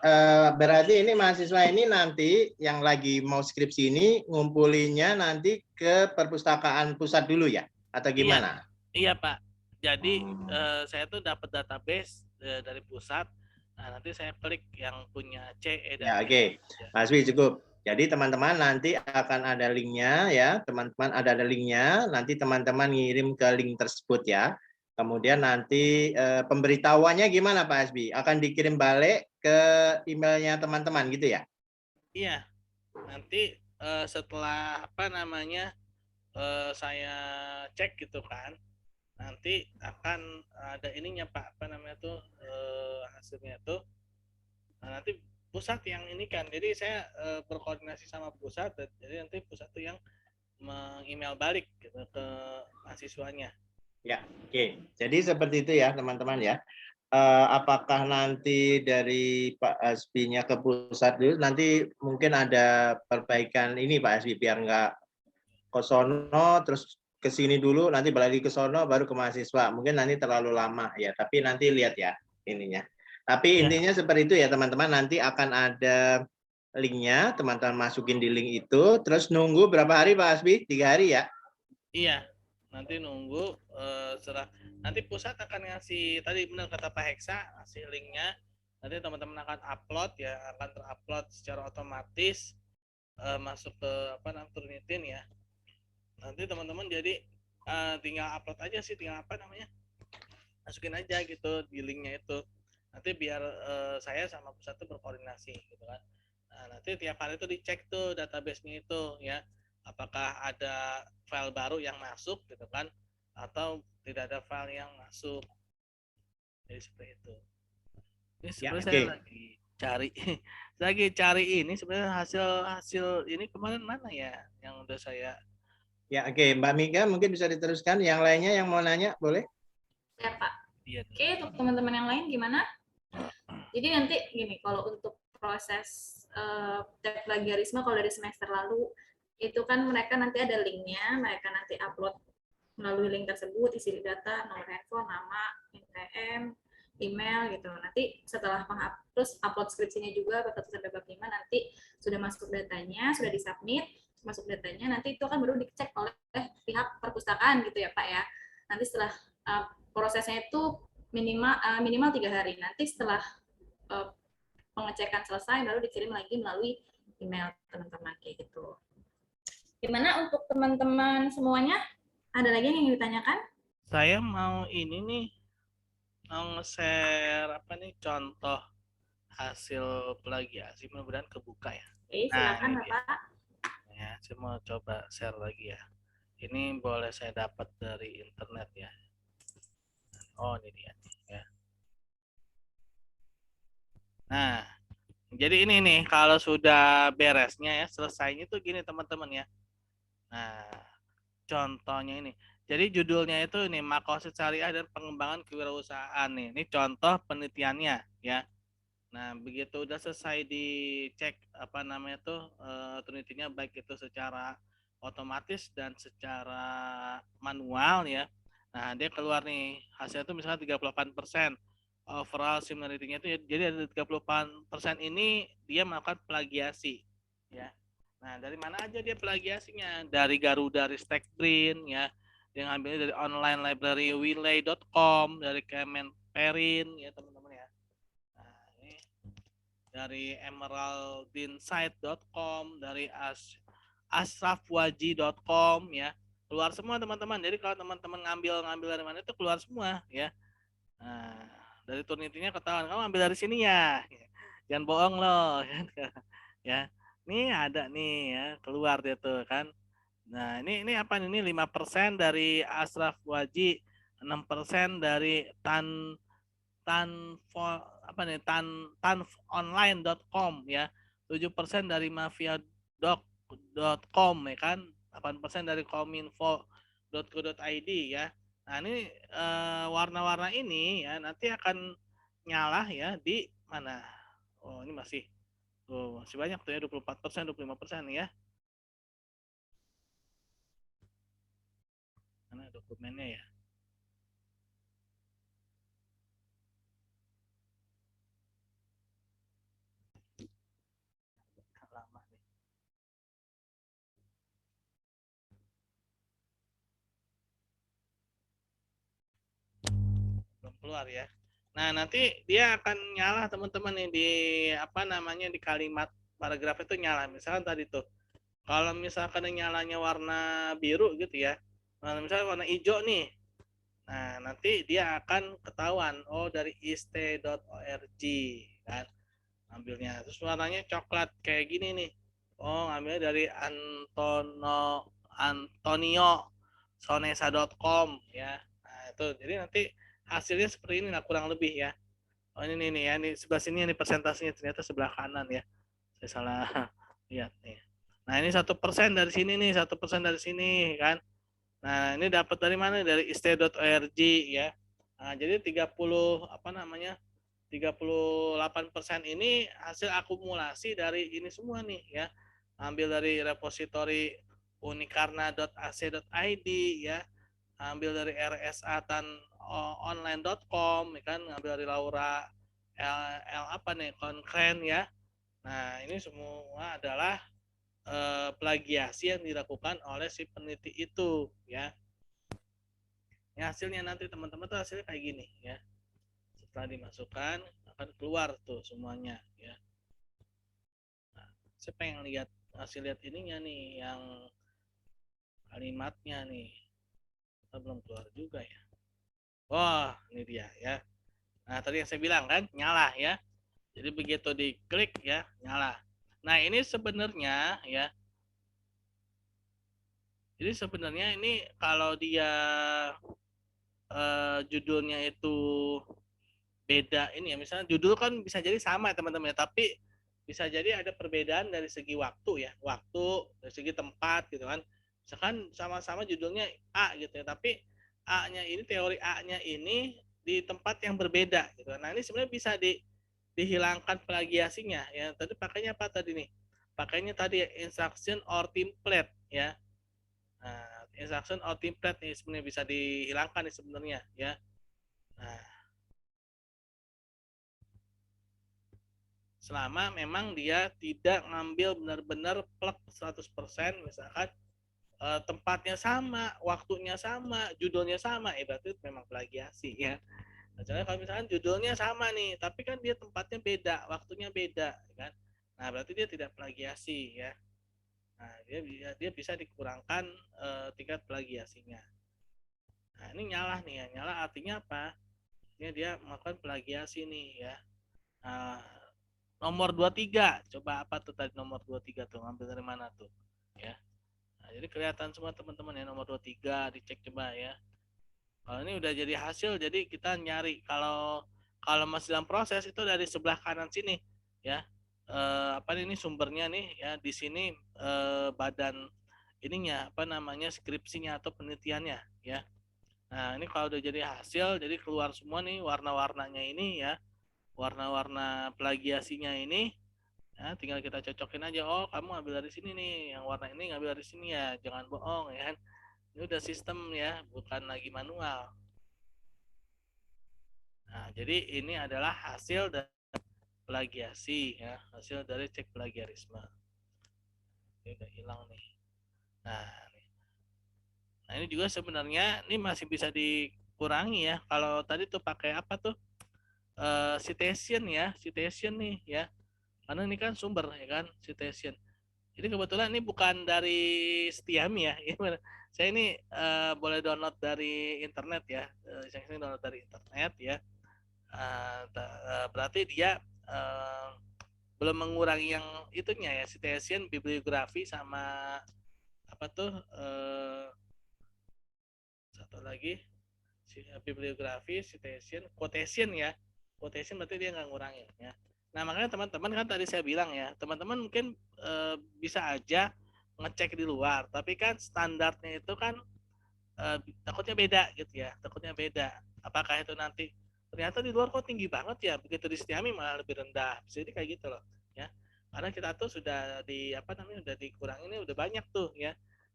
berarti ini mahasiswa ini nanti yang lagi mau skripsi ini ngumpulinnya nanti ke perpustakaan pusat dulu ya? Atau Iya, gimana? iya Pak. Jadi saya tuh dapat database dari pusat. Nah, nanti saya klik yang punya CE dan Ya, M. oke. Pak Hasbi cukup. Jadi teman-teman nanti akan ada linknya ya, teman-teman ada linknya, nanti teman-teman ngirim ke link tersebut ya. Kemudian nanti pemberitahuannya gimana Pak Hasbi? Akan dikirim balik ke emailnya teman-teman gitu ya? Iya, nanti setelah apa namanya saya cek gitu kan, nanti akan ada ininya Pak, apa namanya tuh hasilnya tuh. Nah, nanti pusat yang ini kan, jadi saya berkoordinasi sama pusat, jadi nanti pusat tuh yang meng-email balik gitu ke mahasiswanya. Ya, oke. Jadi seperti itu ya teman-teman ya. Apakah nanti dari Pak Hasbi-nya ke pusat dulu, nanti mungkin ada perbaikan ini Pak Hasbi, biar nggak ke sono, terus ke sini dulu, nanti balik lagi ke sono, baru ke mahasiswa. Mungkin nanti terlalu lama ya, tapi nanti lihat ya ininya. Tapi Iya, intinya seperti itu ya teman-teman, nanti akan ada linknya, teman-teman masukin di link itu, terus nunggu berapa hari Pak Hasbi? 3 hari ya? iya. Nanti nunggu nanti pusat akan ngasih tadi benar kata Pak Heksa, ngasih linknya. Nanti teman-teman akan upload ya, akan terupload secara otomatis masuk ke apa namanya Turnitin ya. Nanti teman-teman jadi tinggal upload aja sih, tinggal apa namanya masukin aja gitu di linknya itu. Nanti biar saya sama pusat itu berkoordinasi gitu kan. Nah, nanti tiap hari itu dicek tuh database-nya itu ya, apakah ada file baru yang masuk gitu kan, atau tidak ada file yang masuk. Jadi seperti itu. Ini Ya, sebenarnya saya oke. lagi cari ini sebenarnya hasil ini kemarin mana ya yang udah saya. Ya, oke. Mbak Mika mungkin bisa diteruskan. Yang lainnya yang mau nanya, boleh? Ya Pak. Iya. Oke, untuk teman-teman yang lain gimana? Jadi nanti gini, kalau untuk proses tes plagiarisme kalau dari semester lalu itu kan mereka nanti ada linknya, mereka nanti upload melalui link tersebut, isi data, nomor handphone, nama, NPM, email gitu. Nanti setelah terus upload skripsinya juga bab 1 sampai bab 5 nanti sudah masuk datanya, sudah disubmit, masuk datanya nanti itu akan baru dicek oleh pihak perpustakaan gitu ya Pak ya. Nanti setelah prosesnya itu minimal 3 hari. Nanti setelah pengecekan selesai baru dikirim lagi melalui email teman-teman kayak gitu. Gimana untuk teman-teman semuanya? Ada lagi yang ingin ditanyakan? Saya mau ini nih, mau nge-share apa nih contoh hasil plagiasi, mudah-mudahan kebuka ya. Oke, Nah, silakan ini dia. Bapak. Ya, saya mau coba share lagi ya. Ini boleh saya dapat dari internet ya. Oh, ini dia ya. Nah, jadi ini nih kalau sudah beresnya ya, selesainya tuh gini teman-teman ya. Nah, contohnya ini. Jadi judulnya itu ini Makosid Syariah dan Pengembangan Kewirausahaan nih. Ini contoh penelitiannya ya. Nah, begitu udah selesai dicek apa namanya tuh penelitiannya baik itu secara otomatis dan secara manual ya. Nah, dia keluar nih hasilnya tuh misalnya 38%. Overall similarity-nya itu jadi ada 38% ini dia melakukan plagiasi ya. Nah, dari mana aja dia plagiasinya? Dari Garuda Ristek Print ya. Dia ngambilnya dari online library wiley.com, dari Kemenperin ya teman-teman ya. Nah, ini dari emeraldinsight.com, dari ashrafwaji.com ya. Keluar semua teman-teman. Jadi kalau teman-teman ngambil dari mana itu keluar semua ya. Nah, dari Turnitinnya ketahuan kamu ambil dari sini ya. Jangan bohong loh ya. Nih ada nih ya, keluar dia tuh kan. Nah, ini apa nih? Ini 5% dari Ashraf Waji, 6% dari apa nih tanfonline.com ya. 7% dari mafiadoc.com ya kan. 8% dari kominfo.co.id ya. Nah, ini warna-warna ini ya nanti akan nyala ya di mana? Oh, ini masih masih banyak tuh ya 24%, 25% ya. Mana dokumennya ya? Lama nih. Belum keluar ya. Nah, nanti dia akan nyala teman-teman nih di apa namanya di kalimat paragraf itu nyala. Misalkan tadi tuh, kalau misalkan nyalanya warna biru gitu ya, nah, misalnya warna hijau nih, nah nanti dia akan ketahuan, oh dari ist.org kan, ambilnya. Terus warnanya coklat kayak gini nih, oh ngambilnya dari antoniosonesa.com ya. Nah itu, jadi nanti hasilnya seperti ini lah kurang lebih ya. Oh ini nih ya, ini sebelah sini ini persentasenya ternyata sebelah kanan ya. Saya salah lihat nih. Nah ini 1% dari sini nih, 1% dari sini kan. Nah ini dapat dari mana? Dari ist.org ya. Nah jadi 30 apa namanya 38% ini hasil akumulasi dari ini semua nih ya. Ambil dari repositori unikarna.ac.id ya. Ambil dari rsatanonline.com ya kan, ambil dari Laura L apa nih konkren ya. Nah ini semua adalah plagiasi yang dilakukan oleh si peneliti itu ya. Ya hasilnya nanti teman-teman tuh hasilnya kayak gini ya. Setelah dimasukkan akan keluar tuh semuanya ya. Nah, saya pengen lihat hasil lihat ininya nih yang kalimatnya nih. Kita belum keluar juga ya. Wah, ini dia ya. Nah, tadi yang saya bilang kan nyala ya. Jadi begitu diklik ya, nyala. Nah, ini sebenarnya ya. Jadi sebenarnya ini kalau dia judulnya itu beda ini ya, misalnya judul kan bisa jadi sama teman-teman, tapi bisa jadi ada perbedaan dari segi waktu ya, waktu dari segi tempat gitu kan. Misalkan sama-sama judulnya A gitu ya, tapi A-nya ini teori A-nya ini di tempat yang berbeda gitu. Nah ini sebenarnya bisa dihilangkan plagiasinya ya. Tadi pakainya apa tadi nih? Pakainya tadi instruction or template ya. Nah, instruction or template nih sebenarnya bisa dihilangkan nih sebenarnya ya. Nah, selama memang dia tidak ngambil benar-benar plek 100%, misalkan tempatnya sama, waktunya sama, judulnya sama, berarti memang plagiasi ya. Misalnya kalau misalkan judulnya sama nih, tapi kan dia tempatnya beda, waktunya beda, kan? Nah berarti dia tidak plagiasi ya. Nah dia bisa dikurangkan tingkat plagiasinya. Nah ini nyala nih ya, nyala artinya apa? Ini dia melakukan plagiasi nih ya. Nah, nomor 23, coba apa tuh tadi nomor 23 tuh, ngambil dari mana tuh ya. Nah, jadi kelihatan semua teman-teman ya nomor 23, dicek coba ya. Kalau ini udah jadi hasil, jadi kita nyari kalau masih dalam proses itu dari sebelah kanan sini ya. Apa ini sumbernya nih ya, di sini badan ininya apa namanya skripsinya atau penelitiannya ya. Nah, ini kalau udah jadi hasil, jadi keluar semua nih warna-warnanya ini ya. Warna-warna plagiasinya ini ya, tinggal kita cocokin aja. Oh, kamu ambil dari sini nih, yang warna ini ngambil dari sini ya, jangan bohong ya kan. Ini udah sistem ya, bukan lagi manual. Nah, jadi ini adalah hasil dari plagiasi ya, hasil dari cek plagiarisme. Ini udah hilang nih. Nah, nah ini juga sebenarnya ini masih bisa dikurangi ya. Kalau tadi tuh pakai apa tuh? Citation ya, citation nih ya. Karena ini kan sumber ya kan, citation. Jadi kebetulan ini bukan dari Setiami ya. Saya ini boleh download dari internet ya. Saya ini download dari internet ya. Berarti dia belum mengurangi yang itunya ya, citation, bibliografi sama apa tuh satu lagi bibliografi, citation, quotation ya. quotation berarti dia nggak ngurangin ya. Nah makanya teman-teman kan tadi saya bilang ya, teman-teman mungkin bisa aja ngecek di luar, tapi kan standarnya itu kan takutnya beda gitu ya, takutnya beda. Apakah itu nanti ternyata di luar kok tinggi banget ya, begitu di Setiami malah lebih rendah, jadi kayak gitu loh ya. Karena kita tuh sudah di apa namanya udah dikurangin ini udah banyak tuh ya.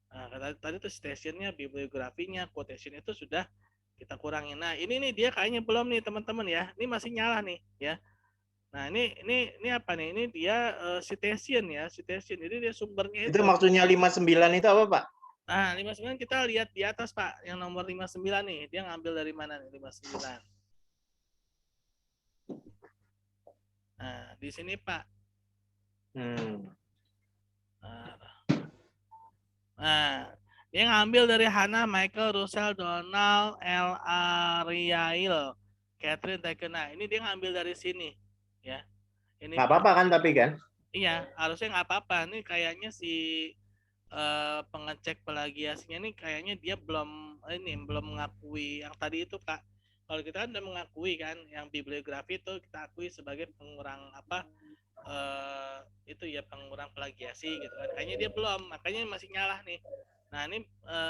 Nah, tadi tuh stationnya, bibliografinya, quotation itu sudah kita kurangin. Nah ini nih dia kayaknya belum nih teman-teman ya, ini masih nyala nih ya. Nah ini apa nih? Ini dia citation ya, citation. Jadi dia sumbernya Itu maksudnya 59 itu apa, Pak? Nah 59 kita lihat di atas Pak, yang nomor 59 nih, dia ngambil dari mana nih 59? Nah di sini Pak. Nah, dia ngambil dari Hannah, Michael, Russell, Donald, L. Ariel, Catherine Taken. Nah, ini dia ngambil dari sini, ya. Ini Nggak apa-apa kan tapi kan? Iya, harusnya nggak apa-apa. Ini kayaknya si pengecek plagiasinya ini kayaknya dia belum mengakui yang tadi itu Pak. Kalau kita kan udah mengakui kan, yang bibliografi itu kita akui sebagai pengurang apa itu ya pengurang plagiasi gitu kan. Kayaknya dia belum, makanya masih nyala nih. Nah ini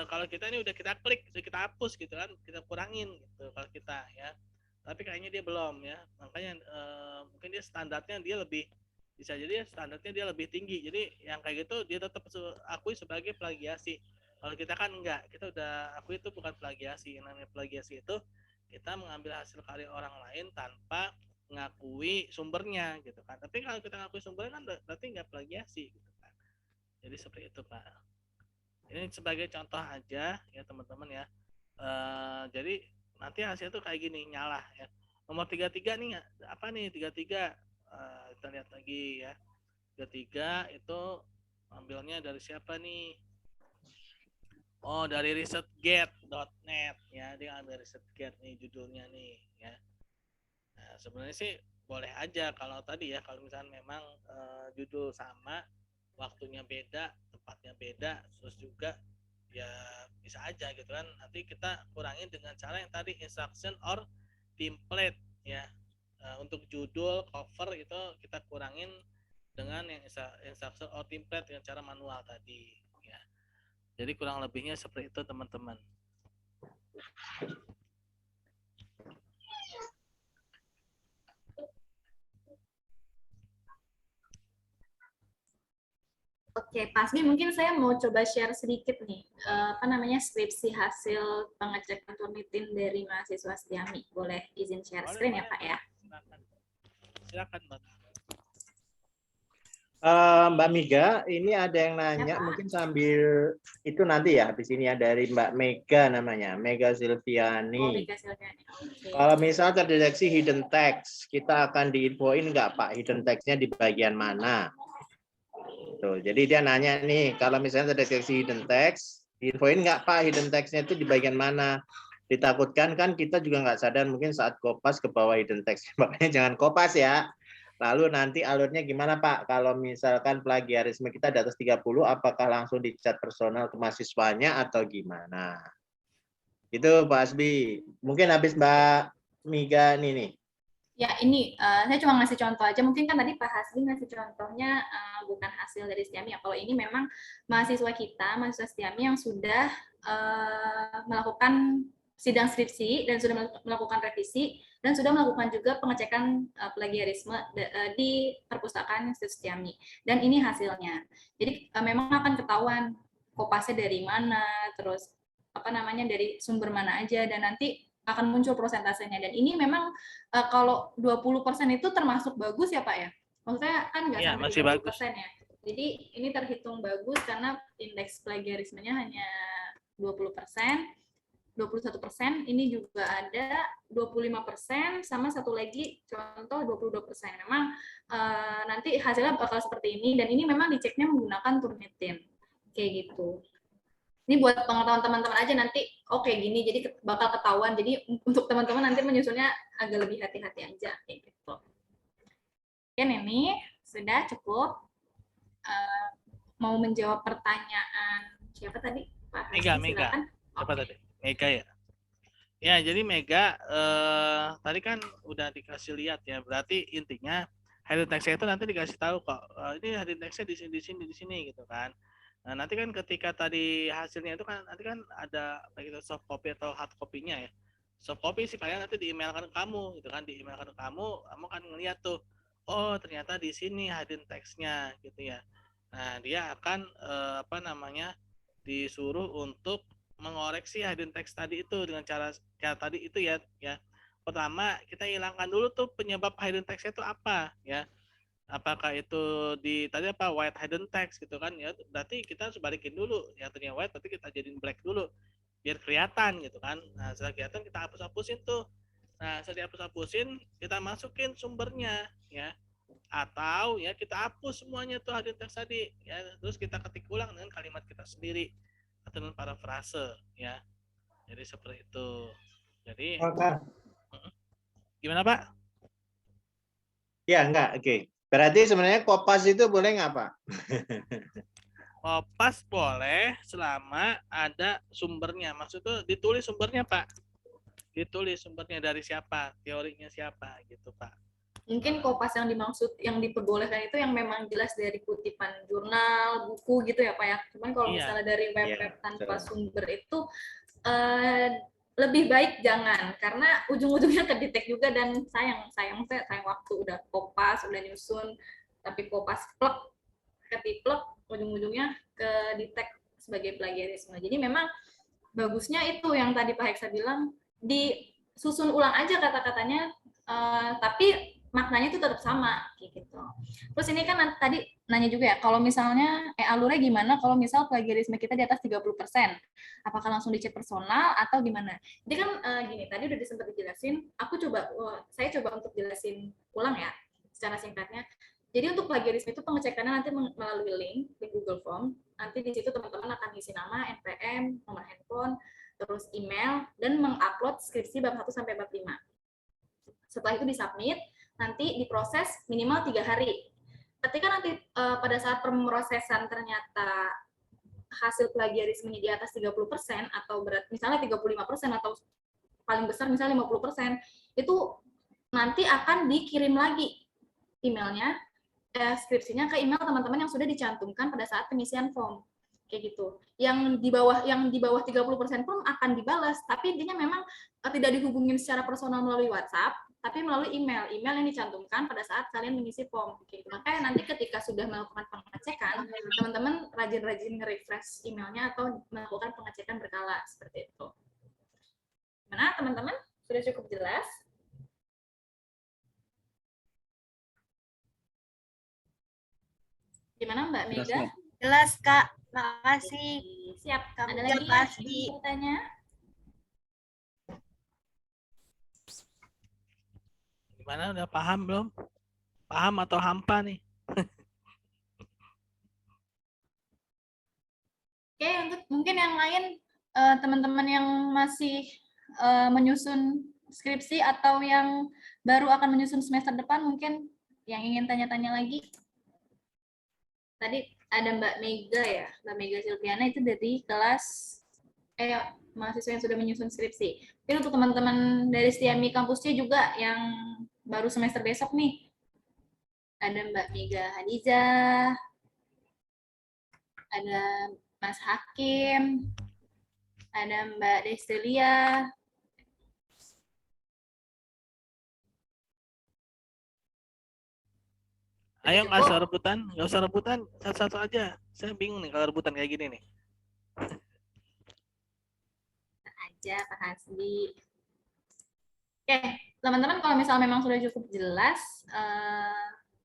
kalau kita ini udah kita klik, udah kita hapus gitu kan, kita kurangin gitu kalau kita ya. Tapi kayaknya dia belum ya, makanya mungkin dia standarnya dia lebih bisa jadi standarnya dia lebih tinggi. Jadi yang kayak gitu dia tetap akui sebagai plagiasi. Kalau kita kan enggak, kita udah akui itu bukan plagiasi. Yang namanya plagiasi itu kita mengambil hasil karya orang lain tanpa ngakui sumbernya gitu kan. Tapi kalau kita ngakui sumbernya kan berarti nggak plagiasi gitu kan. Jadi seperti itu Pak. Ini sebagai contoh aja ya teman-teman ya. Jadi nanti hasil tuh kayak gini nyala ya. Nomor 33 nih apa nih 33? Kita lihat lagi ya. 33 itu ambilnya dari siapa nih? Oh, dari researchgate.net ya. Dia ambil researchgate nih judulnya nih ya. Nah, sebenarnya sih boleh aja kalau tadi ya, kalau misalnya memang judul sama, waktunya beda, tempatnya beda, terus juga ya bisa aja gitu kan. Nanti kita kurangin dengan cara yang tadi instruction or template ya. Untuk judul, cover itu kita kurangin dengan yang instruction or template dengan cara manual tadi ya. Jadi kurang lebihnya seperti itu teman-teman. Oke, Pak Asmi, mungkin saya mau coba share sedikit nih, apa namanya skripsi hasil pengecekan Turnitin dari mahasiswa Setiami. Boleh izin share screen ya Pak ya? Silakan Mbak. Mbak Mega, ini ada yang nanya, mungkin sambil itu nanti ya, habis ini ya dari Mbak Mega namanya, Mega Silviani. Oh, Mega Silviani. Okay. Kalau misal terdeteksi hidden text, kita akan diinfoin nggak Pak hidden text-nya di bagian mana? Tuh, jadi dia nanya nih, kalau misalnya terdeteksi hidden text, diinfoin nggak Pak hidden text-nya itu di bagian mana? Ditakutkan kan kita juga nggak sadar mungkin saat kopas ke bawah hidden text. Makanya jangan kopas ya. Lalu nanti alurnya gimana Pak? Kalau misalkan plagiarisme kita di atas 30, apakah langsung dicat personal ke mahasiswanya atau gimana? Itu Pak Asbi. Mungkin habis Mbak Miga nih. Ya ini saya cuma ngasih contoh aja. Mungkin kan tadi Pak Hasbi ngasih contohnya bukan hasil dari Setiami ya. Kalau ini memang mahasiswa kita, mahasiswa Setiami yang sudah melakukan sidang skripsi dan sudah melakukan revisi dan sudah melakukan juga pengecekan plagiarisme di perpustakaan Institut Setiami. Dan ini hasilnya. Jadi memang akan ketahuan kopasnya dari mana, terus apa namanya dari sumber mana aja, dan nanti akan muncul prosentasenya. Dan ini memang kalau 20% itu termasuk bagus ya Pak ya? Maksudnya kan nggak ya, sampai 20% ya. Jadi ini terhitung bagus karena indeks plagiarismenya hanya 20%, 21%, ini juga ada 25%, sama satu lagi contoh 22%. Memang nanti hasilnya bakal seperti ini, dan ini memang diceknya menggunakan Turnitin. Kayak gitu. Ini buat pengetahuan teman-teman aja nanti, oke gini, jadi bakal ketahuan. Jadi untuk teman-teman nanti menyusunnya agak lebih hati-hati aja, kayak gitu. Oke, ini sudah cukup. Mau menjawab pertanyaan siapa tadi? Pak Hasbi, Mega. Apa tadi? Mega ya? Ya, jadi Mega tadi kan udah dikasih lihat ya. Berarti intinya heading text itu nanti dikasih tahu kok. Ini heading text-nya di sini gitu kan. Nah, nanti kan ketika tadi hasilnya itu kan nanti kan ada baik itu soft copy atau hard copy-nya ya. Soft copy sih paling nanti di-emailkan ke kamu gitu kan, di-emailkan ke kamu kan ngeliat tuh. Oh, ternyata di sini heading text-nya gitu ya. Nah, dia akan apa namanya? Disuruh untuk mengoreksi hidden text tadi itu dengan cara tadi itu ya. Pertama, kita hilangkan dulu tuh penyebab hidden text itu apa ya. Apakah itu di tadi apa white hidden text gitu kan ya. Berarti kita harus balikin dulu yang tadinya white berarti kita jadiin black dulu biar kelihatan gitu kan. Nah, setelah kelihatan kita hapus-hapusin tuh. Nah, setelah dihapus-hapusin kita masukin sumbernya ya. Atau ya kita hapus semuanya tuh hidden text tadi ya, terus kita ketik ulang dengan kalimat kita sendiri atau dengan parafrase ya. Jadi seperti itu. Jadi gimana Pak? Ya, enggak. Oke. Berarti sebenarnya kopas itu boleh nggak, Pak? Kopas boleh selama ada sumbernya. Maksudnya ditulis sumbernya Pak. Ditulis sumbernya dari siapa, teorinya siapa gitu Pak. Mungkin kopas yang dimaksud, yang diperbolehkan itu yang memang jelas dari kutipan jurnal, buku gitu ya Pak ya. Cuman kalau misalnya dari web-web tanpa sumber itu lebih baik jangan, karena ujung-ujungnya kedetek juga dan sayang waktu udah kopas, udah nyusun, tapi kopas plek, ketiplek, ujung-ujungnya kedetek sebagai plagiarisme. Jadi memang bagusnya itu yang tadi Pak Heksa bilang, disusun ulang aja kata-katanya, tapi maknanya itu tetap sama gitu. Terus ini kan tadi nanya juga ya, kalau misalnya alurnya gimana kalau misal plagiarisme kita di atas 30%? Apakah langsung dicek personal atau gimana? Jadi kan gini, tadi udah sempat dijelasin, saya coba untuk jelasin ulang ya secara singkatnya. Jadi untuk plagiarisme itu pengecekannya nanti melalui link di Google Form. Nanti di situ teman-teman akan isi nama, NPM, nomor handphone, terus email, dan mengupload skripsi bab 1 sampai bab 5. Setelah itu disubmit, nanti diproses minimal 3 hari. Ketika nanti pada saat pemrosesan ternyata hasil plagiarismenya di atas 30% atau berat misalnya 35% atau paling besar misalnya 50%, itu nanti akan dikirim lagi emailnya, skripsinya ke email teman-teman yang sudah dicantumkan pada saat pengisian form. Kayak gitu. Yang di bawah 30% pun akan dibalas, tapi intinya memang tidak dihubungin secara personal melalui WhatsApp, tapi melalui email yang dicantumkan pada saat kalian mengisi form. Gitu. Makanya nanti ketika sudah melakukan pengecekan, teman-teman rajin-rajin nge-refresh emailnya atau melakukan pengecekan berkala seperti itu. Gimana teman-teman? Sudah cukup jelas? Gimana Mbak Mega? Jelas Kak, makasih. Siap. Kamu ada lagi jelas bertanya? Gimana, udah paham belum? Paham atau hampa nih? Oke, untuk mungkin yang lain teman-teman yang masih menyusun skripsi atau yang baru akan menyusun semester depan, mungkin yang ingin tanya-tanya lagi. Tadi ada Mbak Mega ya, Mbak Mega Silviana itu dari kelas mahasiswa yang sudah menyusun skripsi. Tapi untuk teman-teman dari Setiami kampusnya juga yang baru semester besok nih, ada Mbak Mega Hadiza, ada Mas Hakim, ada Mbak Destelia. Ayo nggak usah rebutan, satu-satu aja. Saya bingung nih kalau rebutan kayak gini nih. Aja Pak Hasbi. Oke, teman-teman kalau misalnya memang sudah cukup jelas,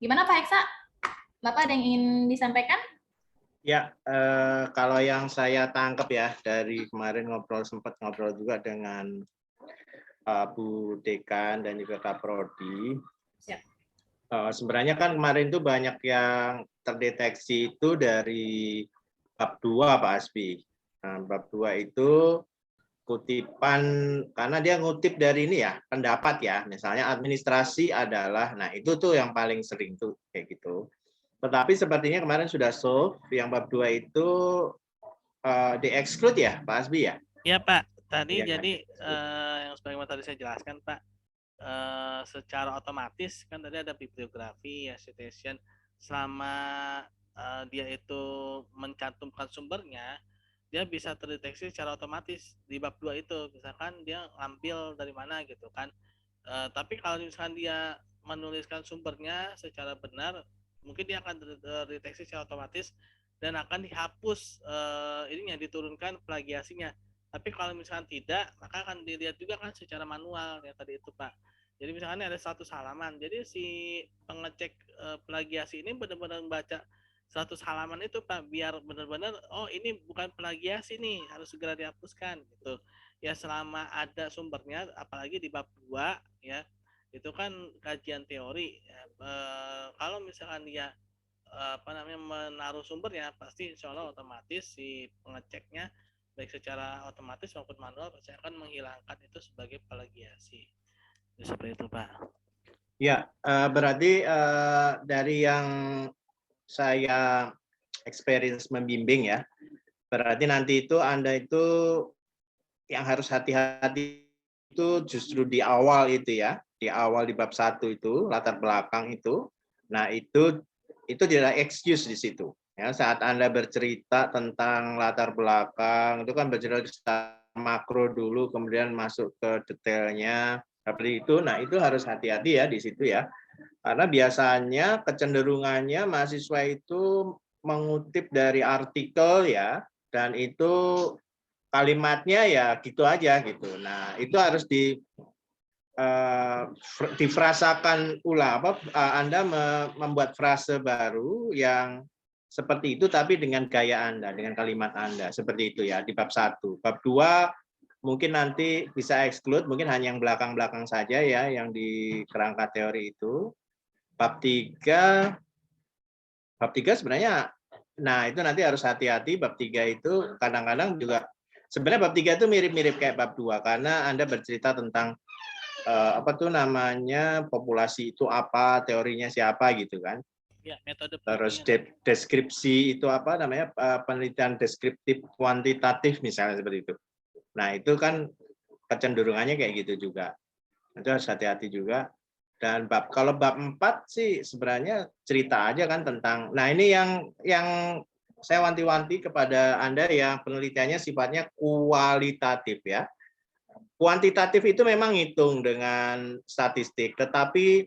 gimana Pak Heksa? Bapak ada yang ingin disampaikan? Ya, kalau yang saya tangkap ya dari kemarin sempat ngobrol juga dengan Bu Dekan dan juga Kak Prodi. Sebenarnya kan kemarin itu banyak yang terdeteksi itu dari bab 2 Pak Hasbi. Nah, bab 2 itu kutipan, karena dia ngutip dari ini ya, pendapat ya, misalnya administrasi adalah, nah itu tuh yang paling sering tuh kayak gitu. Tetapi sepertinya kemarin sudah solve, yang bab 2 itu di-exclude ya Pak Hasbi ya? Iya Pak, tadi ya, jadi yang yang sebagaimana tadi saya jelaskan, Pak, secara otomatis kan tadi ada bibliografi ya, citation, selama dia itu mencantumkan sumbernya, dia bisa terdeteksi secara otomatis di bab 2 itu. Misalkan dia ngambil dari mana gitu kan. Tapi kalau misalkan dia menuliskan sumbernya secara benar, mungkin dia akan terdeteksi secara otomatis dan akan dihapus ininya, diturunkan plagiasinya. Tapi kalau misalkan tidak, maka akan dilihat juga kan secara manual ya tadi itu, Pak. Jadi misalkan ada 100 halaman, jadi si pengecek plagiasi ini benar-benar membaca 100 halaman itu, Pak, biar benar-benar oh ini bukan plagiasi nih, harus segera dihapuskan gitu. Ya selama ada sumbernya, apalagi di bab 2 ya, itu kan kajian teori ya. Kalau misalkan dia menaruh sumbernya, pasti insya Allah otomatis si pengeceknya baik secara otomatis maupun manual pasti akan menghilangkan itu sebagai plagiasi. Ya, seperti itu, Pak. Ya, berarti dari yang saya experience membimbing ya, berarti nanti itu Anda itu yang harus hati-hati itu justru di awal itu ya, di awal di bab 1 itu, latar belakang itu. Nah, itu tidak excuse di situ. Ya, saat Anda bercerita tentang latar belakang, itu kan bercerita makro dulu, kemudian masuk ke detailnya, seperti itu. Nah, itu harus hati-hati ya di situ ya. Karena biasanya kecenderungannya mahasiswa itu mengutip dari artikel ya, dan itu kalimatnya ya gitu aja gitu. Nah, itu harus difrasakan ulang. Anda membuat frase baru yang seperti itu, tapi dengan gaya Anda, dengan kalimat Anda. Seperti itu ya, di bab 1. Bab 2, mungkin nanti bisa exclude, mungkin hanya yang belakang-belakang saja ya, yang di kerangka teori itu. Bab 3 sebenarnya, nah itu nanti harus hati-hati. Bab 3 itu kadang-kadang juga, sebenarnya bab 3 itu mirip-mirip kayak bab 2, karena Anda bercerita tentang populasi itu apa, teorinya siapa gitu kan. Ya, metode Terus penelitian. deskripsi itu penelitian deskriptif kuantitatif misalnya seperti itu. Nah, itu kan kecenderungannya kayak gitu juga. Itu harus hati-hati juga. Dan kalau bab 4 sih sebenarnya cerita aja kan tentang, nah ini yang saya wanti-wanti kepada Anda yang penelitiannya sifatnya kualitatif ya. Kuantitatif itu memang ngitung dengan statistik, tetapi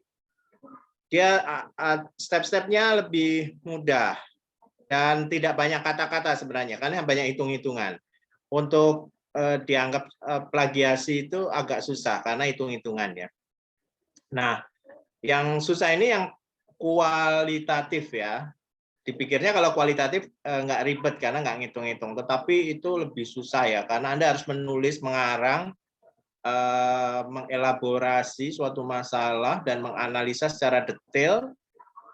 dia step-stepnya lebih mudah dan tidak banyak kata-kata sebenarnya, karena banyak hitung-hitungan. Untuk dianggap plagiasi itu agak susah karena hitung-hitungan ya. Nah, yang susah ini yang kualitatif ya. Dipikirnya kalau kualitatif nggak ribet karena nggak ngitung-ngitung, tetapi itu lebih susah ya, karena Anda harus menulis, mengarang, mengelaborasi suatu masalah dan menganalisa secara detail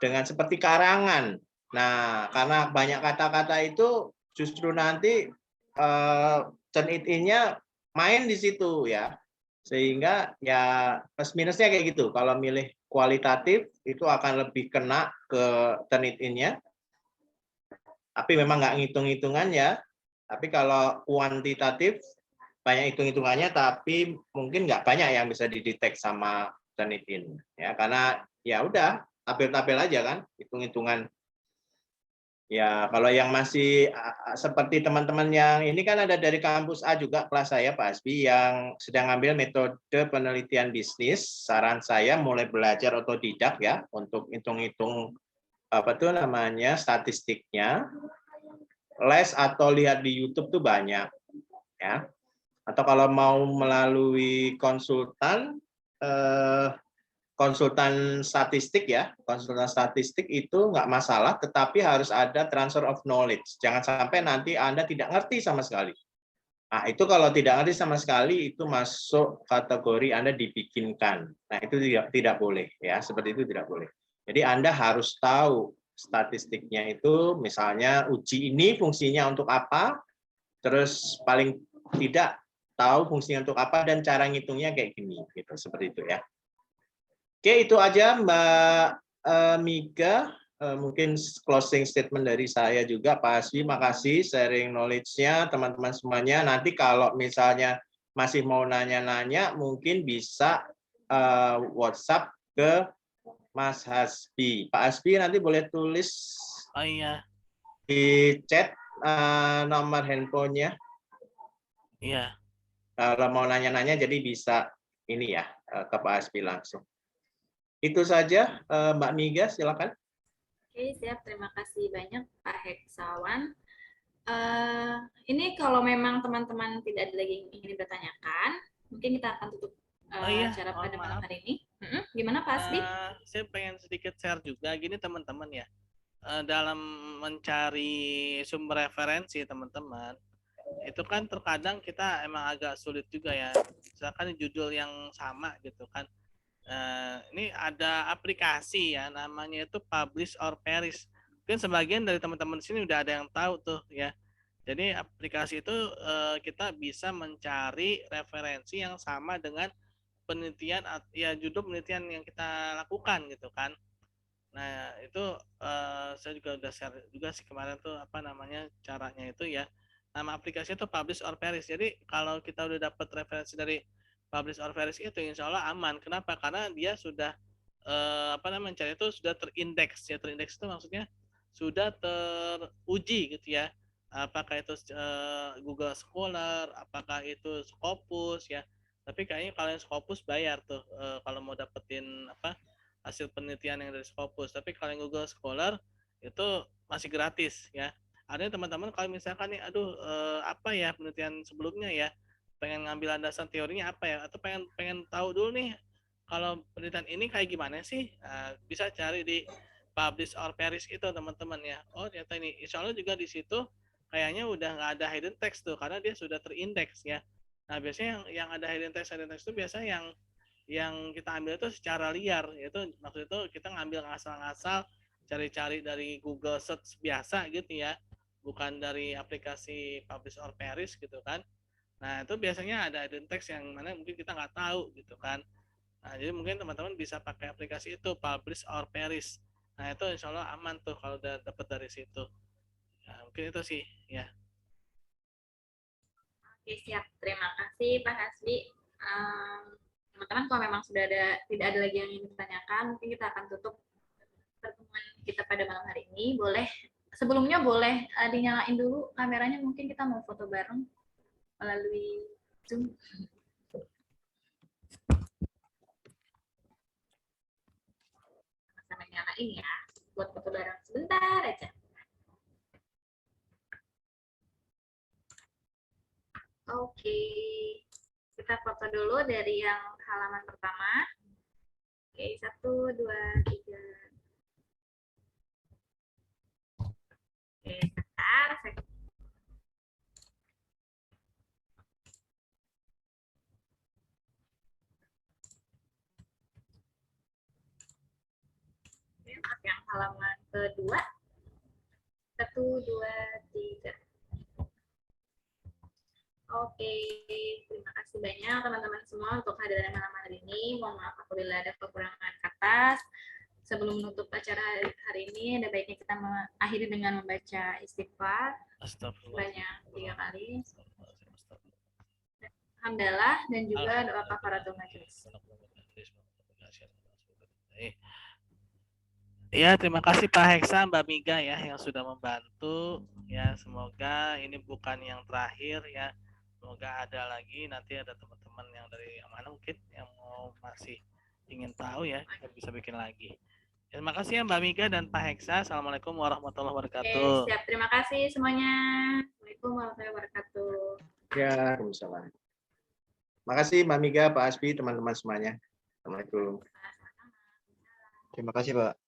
dengan seperti karangan. Nah, karena banyak kata-kata itu justru nanti turn it in-nya main di situ ya. Sehingga ya plus minusnya kayak gitu. Kalau milih kualitatif itu akan lebih kena ke turn it in-nya. Tapi memang nggak ngitung-hitungan ya. Tapi kalau kuantitatif banyak hitung-hitungannya, tapi mungkin nggak banyak yang bisa didetek sama turn it in. Ya, karena ya udah tabel-tabel aja kan, hitung-hitungan. Ya, kalau yang masih seperti teman-teman yang ini kan ada dari kampus A juga kelas saya Pak Asbi yang sedang ambil metode penelitian bisnis. Saran saya mulai belajar otodidak ya untuk hitung-hitung statistiknya. Les atau lihat di YouTube tuh banyak ya. Atau kalau mau melalui konsultan statistik ya, konsultan statistik itu nggak masalah, tetapi harus ada transfer of knowledge. Jangan sampai nanti Anda tidak ngerti sama sekali. Nah, itu kalau tidak ngerti sama sekali, itu masuk kategori Anda dibikinkan. Nah, itu tidak boleh ya, seperti itu tidak boleh. Jadi Anda harus tahu statistiknya itu, misalnya uji ini fungsinya untuk apa, terus paling tidak tahu fungsinya untuk apa dan cara ngitungnya kayak gini, gitu, seperti itu ya. Oke, itu aja Mbak Mika. Mungkin closing statement dari saya juga, Pak Aswi. Makasih sharing knowledge-nya teman-teman semuanya. Nanti kalau misalnya masih mau nanya-nanya, mungkin bisa WhatsApp ke Mas Hasbi. Pak Hasbi nanti boleh tulis Oh iya, di chat nomor handphonenya. iya. Kalau mau nanya-nanya, jadi bisa ini ya ke Pak Hasbi langsung. Itu saja, Mbak Miga, silakan. Oke, siap. Terima kasih banyak Pak Heksawan. Ini kalau memang teman-teman tidak ada lagi yang ingin dipertanyakan, mungkin kita akan tutup Oh iya, acara mohon pada malam maaf. hari ini. Gimana Pak Asbi? Saya pengen sedikit share juga gini teman-teman ya. Dalam mencari sumber referensi teman-teman, itu kan terkadang kita emang agak sulit juga ya. Misalkan judul yang sama gitu kan. Ini ada aplikasi ya, namanya itu Publish or Perish. Mungkin sebagian dari teman-teman di sini udah ada yang tahu tuh ya. Jadi aplikasi itu kita bisa mencari referensi yang sama dengan penelitian ya judul penelitian yang kita lakukan gitu kan. Nah, itu saya juga udah share juga sih kemarin tuh apa namanya caranya itu ya. Nama aplikasinya tuh Publish or Perish. Jadi kalau kita udah dapat referensi dari Publish or Perish itu insya Allah aman. Kenapa? Karena dia sudah apa namanya mencari itu sudah terindeks ya. Terindeks itu maksudnya sudah teruji gitu ya. Apakah itu Google Scholar, apakah itu Scopus ya. Tapi kayaknya kalau yang Scopus bayar tuh kalau mau dapetin apa hasil penelitian yang dari Scopus. Tapi kalau yang Google Scholar itu masih gratis ya. Artinya teman-teman kalau misalkan nih, aduh apa ya penelitian sebelumnya ya, pengen ngambil landasan teorinya apa ya, atau pengen tahu dulu nih kalau penelitian ini kayak gimana sih, bisa cari di Publish or Perish itu teman-teman ya. Oh ternyata ini, insya Allah juga di situ kayaknya udah nggak ada hidden text tuh, karena dia sudah terindeks ya. Nah biasanya yang ada hidden text itu biasanya yang kita ambil itu secara liar, yaitu maksud itu kita ngambil ngasal-ngasal cari-cari dari Google Search biasa gitu ya, bukan dari aplikasi Publish or Perish gitu kan. Nah itu biasanya ada hidden text yang mana mungkin kita nggak tahu gitu kan. Nah jadi mungkin teman-teman bisa pakai aplikasi itu Publish or Perish. Nah itu insya Allah aman tuh kalau udah dapat dari situ. Nah, mungkin itu sih ya. Oke, siap. Terima kasih Pak Hasbi. Teman-teman, kalau memang sudah tidak ada lagi yang ingin ditanyakan, mungkin kita akan tutup pertemuan kita pada malam hari ini. Sebelumnya boleh dinyalain dulu kameranya, mungkin kita mau foto bareng melalui Zoom. Sama nyalain ya, buat foto bareng sebentar aja. Oke, kita foto dulu dari yang halaman pertama. Oke, 1, 2, 3. Oke, sebentar. Yang halaman kedua. 1, 2, 3. Oke, terima kasih banyak teman-teman semua untuk hadiran malam hari ini. Mohon maaf apabila ada kekurangan kata. Sebelum menutup acara hari ini, ada baiknya kita mengakhiri dengan membaca istighfar sebanyak 3 kali. Hamdalah dan juga doa kafaratul majelis. Ya, terima kasih Pak Heksa, Mbak Miga ya yang sudah membantu. Ya, semoga ini bukan yang terakhir ya. Semoga ada lagi nanti ada teman-teman yang dari yang mana mungkin yang mau masih ingin tahu ya, kita bisa bikin lagi. Terima kasih ya Mbak Miga dan Pak Heksa. Assalamualaikum warahmatullahi wabarakatuh. Oke, siap. Terima kasih semuanya. Assalamualaikum warahmatullahi wabarakatuh. Ya, Waalaikumsalam. Makasih Mbak Miga, Pak Hasbi, teman-teman semuanya. Assalamualaikum. Terima kasih, Pak.